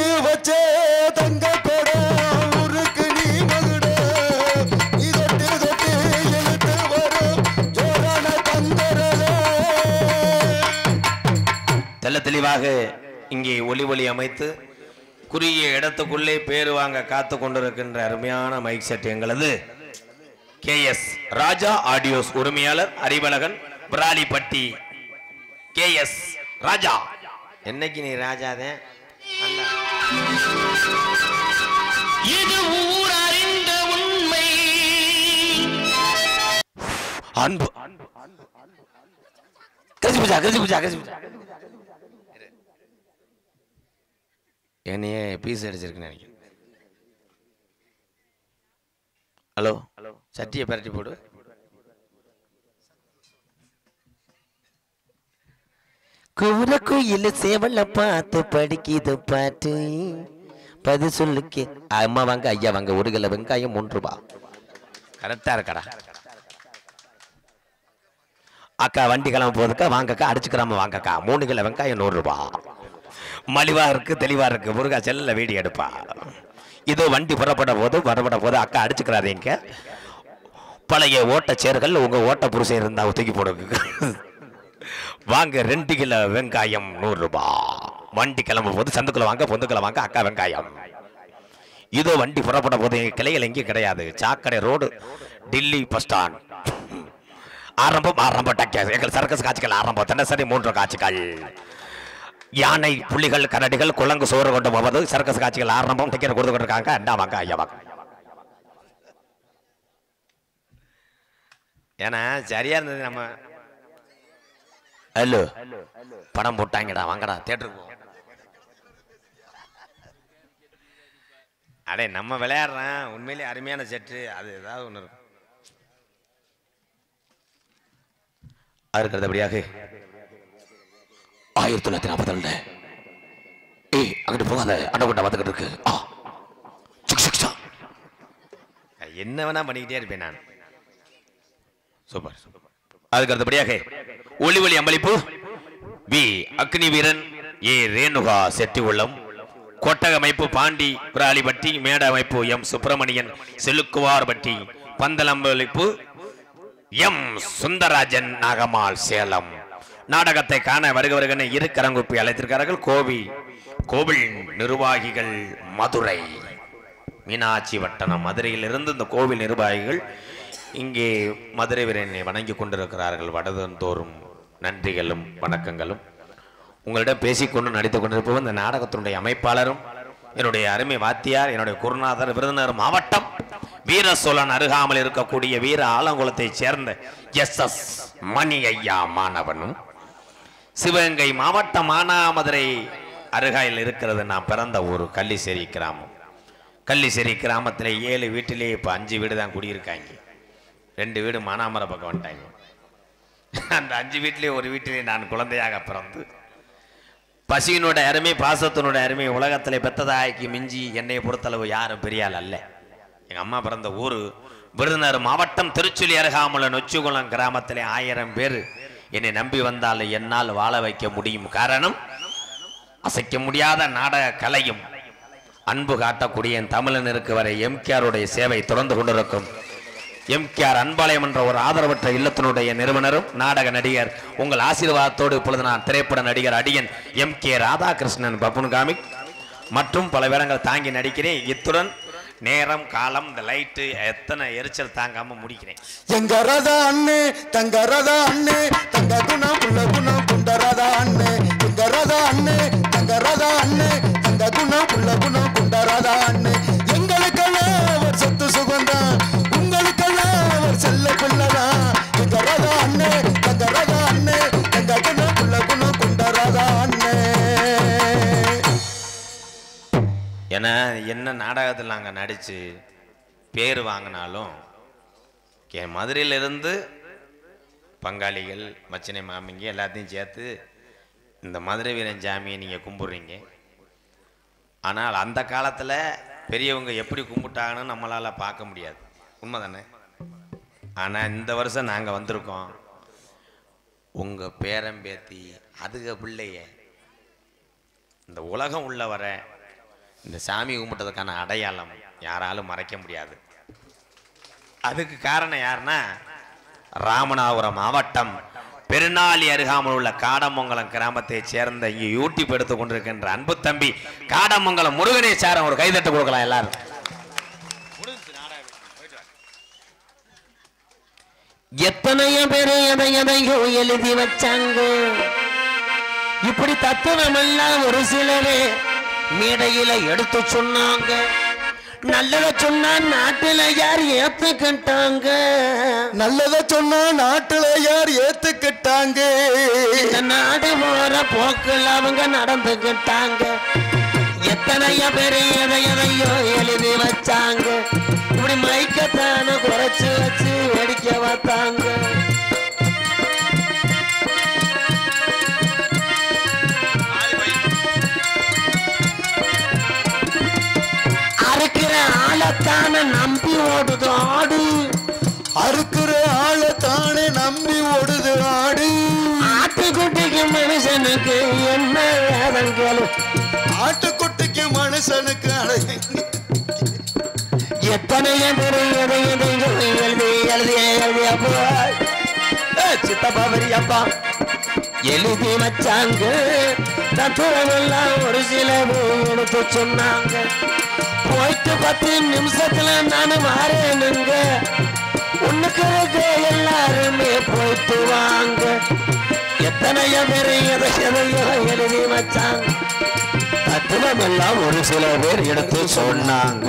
தெல்ல தெளிவாக இங்கே ஒளி அமைத்து குறுகிய இடத்துக்குள்ளே பேரு வாங்க காத்து கொண்டிருக்கின்ற அருமையான மைக் செட் எங்களது KS ராஜா ஆடியோஸ் உரிமையாளர் அறிவழகன் பிராலிப்பட்டி. KS ராஜா, என்னைக்கு நீ ராஜாதே? இது ஊர் அறிந்த உண்மை. அன்பு என்னையே பீஸ் அடிச்சிருக்குன்னு நினைக்கிறேன். ஹலோ, சட்டியை பரட்டி போடு. குவர குயில் சேவல பார்த்து படிக்குது பாட்டு பது சொல்லுக்கு. அம்மா வாங்க, ஐயா வாங்க, 1 கிலோ வெங்காயம் 3 ரூபா. கரெக்டா இருக்கடா. அக்கா வண்டி கிளம்ப போதுக்கா, வாங்கக்கா, அடிச்சுக்கிறாம வாங்கக்கா. 3 கிலோ வெங்காயம் 100 ரூபா. மலிவா இருக்கு, தெளிவா இருக்கு. முருகா செல்ல வீடியோ எடுப்பா. இதோ வண்டி புறப்பட போது அக்கா அடிச்சுக்கிறாதீங்க. பழைய ஓட்ட சேர்கள் உங்க ஓட்ட புருஷன் இருந்தா தூக்கி போடுங்க. வாங்க 2 கிலோ வெங்காயம் 100 ரூபா. வண்டி கிளம்பும் போது சந்துக்குள்ள வாங்க, பொந்துக்குள்ள வாங்க, அக்கா வெங்காயம். இதோ வண்டி புறப்பட போது கிளைகள் எங்கேயும் கிடையாது. சாக்கடை ரோடு, டில்லி பஸ் ஸ்டாண்ட். ஆரம்பம் எங்கள் சர்க்கஸ் காட்சிகள் ஆரம்பம். தினசரி 3 காட்சிகள். யானை, புலிகள், கரடிகள், குழங்கு சோறு கொண்டு போவது சர்க்கஸ் காட்சிகள் ஆரம்பம். டிக்கெட் கொடுத்து கொண்டிருக்காங்க. அண்டா வாங்க, ஐயா வாங்க. ஏன்னா சரியா இருந்தது. நம்ம ஹலோ படம் போட்டாங்கடா, வாங்கடா தியேட்டருக்கு போ. அடே நம்ம விளையாடுறேன். உண்மையிலே அருமையான செட்டு. அது ஏதாவது ஒன்று இருக்கும். அதற்கு அடுத்தபடியாக 1942 அங்கிட்டு போகாத, அண்டகொண்டா வந்துகிட்டு இருக்கு. என்ன வேணா பண்ணிக்கிட்டே இருப்பேன் நான். சூப்பர். அதுக்கு அடுத்தபடியாக ஒளி அம்பளிப்பு பி அக்னி வீரன் ஏ ரேணுகா செட்டி உள்ளம். கொட்டக அமைப்பு பாண்டி பிராலிப்பட்டி. மேட அமைப்பு எம் சுப்பிரமணியன் செலுக்குவார்பட்டி. பந்தலம்பளிப்பு எம் சுந்தரராஜன் நாகமால் சேலம். நாடகத்தை காண வருகவர்கள் இரு கரங்குப்பி அழைத்திருக்கிறார்கள். கோவில் நிர்வாகிகள் மதுரை மீனாட்சி வட்டணம் மதுரையில் இருந்து இந்த கோவில் நிர்வாகிகள் இங்கே மதுரை வீரனை வணங்கி கொண்டிருக்கிறார்கள். வடதோறும் நன்றிகளும் வணக்கங்களும். உங்களிடம் பேசிக்கொண்டு நடித்துக் கொண்டிருப்பவர் இந்த நாடகத்தினுடைய அமைப்பாளரும் என்னுடைய அருமை வாத்தியார், என்னுடைய குருநாதர், விருதுநகர் மாவட்டம் வீர சோழன் அருகாமல் இருக்கக்கூடிய வீர ஆலங்குளத்தை சேர்ந்த SS மணி ஐயா மாணவனும், சிவகங்கை மாவட்டம் மானாமதுரை அருகாயில் இருக்கிறது நான் பிறந்த ஊர் கள்ளிச்சேரி கிராமம். கள்ளிச்சேரி கிராமத்தில் 7 வீட்டிலே இப்போ 5 வீடு தான் குடியிருக்காங்க. 2 வீடு மானாமர பக்கம் வந்துட்டாங்க. அந்த 5 வீட்டிலே ஒரு வீட்டிலே நான் குழந்தையாக பிறந்து பசியினோட அருமை பாசத்தினோட அருமை உலகத்திலே பெத்ததாய்க்கு மிஞ்சி என்னை பொறுத்தளவு யாரும் பெரியாள் அல்ல. எங்கள் அம்மா பிறந்த ஊர் விருதுநகர் மாவட்டம் திருச்சுழி அருகாமுள்ள நொச்சிகுளம் கிராமத்திலே 1000 பேர் என்னை நம்பி வந்தால் என்னால் வாழ வைக்க முடியும். காரணம், அசைக்க முடியாத நாடக கலையும் அன்பு காட்டக்கூடிய என் தமிழனுக்கு வரை எம்கேஆருடைய சேவை தொடர்ந்து கொண்டிருக்கும். எம்கேஆர் அன்பாலயம் என்ற ஒரு ஆதரவற்ற இல்லத்தினுடைய நிறுவனரும் நாடக நடிகர் உங்கள் ஆசீர்வாதத்தோடு இப்பொழுது நான் திரைப்பட நடிகர் அடியன் எம்.கே. ராதாகிருஷ்ணன் பப்புன் காமிக் மற்றும் பல வேடங்கள் தாங்கி நடிக்கிறேன். இத்துடன் நேரம் காலம் இந்த லைட்டு எத்தனை எரிச்சல் தாங்காம முடிக்கிறேன். எங்க ரதா அண்ணே தங்க ரதா அண்ணே தங்க குணம் புள்ள குணம் குண்ட ரதா அண்ணே எங்க ரதா அண்ணே தங்க ரதா அண்ணே தங்க குணம் புள்ள குணம் குண்ட ரதா அண்ணே எங்களுக்கெல்லாம் அவர் சொத்து சுகந்தான் உங்களுக்கெல்லாம் அவர் செல்ல பிள்ளைதான் எங்க ரதா அண்ணே தங்க ரதா அண்ணே தங்க குணம் புள்ள குணம் குண்ட ரதா அண்ணே. ஏன்னா என்ன நாடகத்தில் நாங்கள் நடித்து பேர் வாங்கினாலும் என் மதுரையிலிருந்து பங்காளிகள் மச்சினை மாமிங்க எல்லாத்தையும் சேர்த்து இந்த மதுரை வீரன் சாமியை நீங்கள் கும்பிட்றீங்க. ஆனால் அந்த காலத்தில் பெரியவங்க எப்படி கும்பிட்டாங்கன்னு நம்மளால் பார்க்க முடியாது, உண்மை தானே? ஆனால் இந்த வருஷம் நாங்கள் வந்திருக்கோம், உங்கள் பேரம்பேத்தி அதுக பிள்ளைய இந்த உலகம் உள்ள வர இந்த சாமி கும்பிட்டதுக்கான அடையாளம் யாராலும் மறைக்க முடியாது. அதுக்கு காரணம் யாருன்னா, ராமநாதபுரம் மாவட்டம் பெருநாளி அருகாமல் உள்ள காடமங்கலம் கிராமத்தை சேர்ந்த இங்கே யூடியூப் எடுத்துக் கொண்டிருக்கின்ற அன்பு தம்பி காடமங்கலம் முருகனை சாரம் ஒரு கைதட்டு கொடுக்கலாம் எல்லாரும். எத்தனையோ பேரு எதையோ எழுதி வச்சாங்க, இப்படி தத்துவம் எல்லாம் ஒரு சிலரே மேடையில எடுத்து சொன்னாங்க. நல்லத சொன்னா நாட்டுல யார் ஏத்துக்கிட்டாங்க, நல்லத சொன்னா நாட்டுல யார் ஏத்துக்கிட்டாங்க, இந்த நாடு போற போக்குல அவங்க நடந்துக்கிட்டாங்க. எத்தனையோ பேரு எதையோ எழுதி வச்சாங்க, இப்படி மைக்கத்தான குறைச்சு வச்சு வெடிக்க பார்த்தாங்க. அறுக்கிற ஆளத்தான நம்பி ஓடுது ஆடு, அறுக்கிற ஆளத்தானே நம்பி ஓடுது ஆடு. ஆட்டுக்குட்டிக்கு மனுஷனுக்கு என்ன வேதங்கள், ஆட்டுக்குட்டிக்கு மனுஷனுக்கு எத்தனையோ பேரு எதையோ எழுதி அப்பா சித்தப்பா பெரியப்பா எழுதி வச்சாங்க. தத்துவம் எல்லாம் ஒரு சில எடுத்து சொன்னாங்க. போயிட்டு 10 நிமிஷத்துல நான் மாறேனுங்க, உனக்கு எல்லாருமே போயிட்டு வாங்க. எத்தனையோ பேரு எதையோ எழுதி வச்சாங்க. தத்துவம் எல்லாம் ஒரு சில பேர் எடுத்து சொன்னாங்க.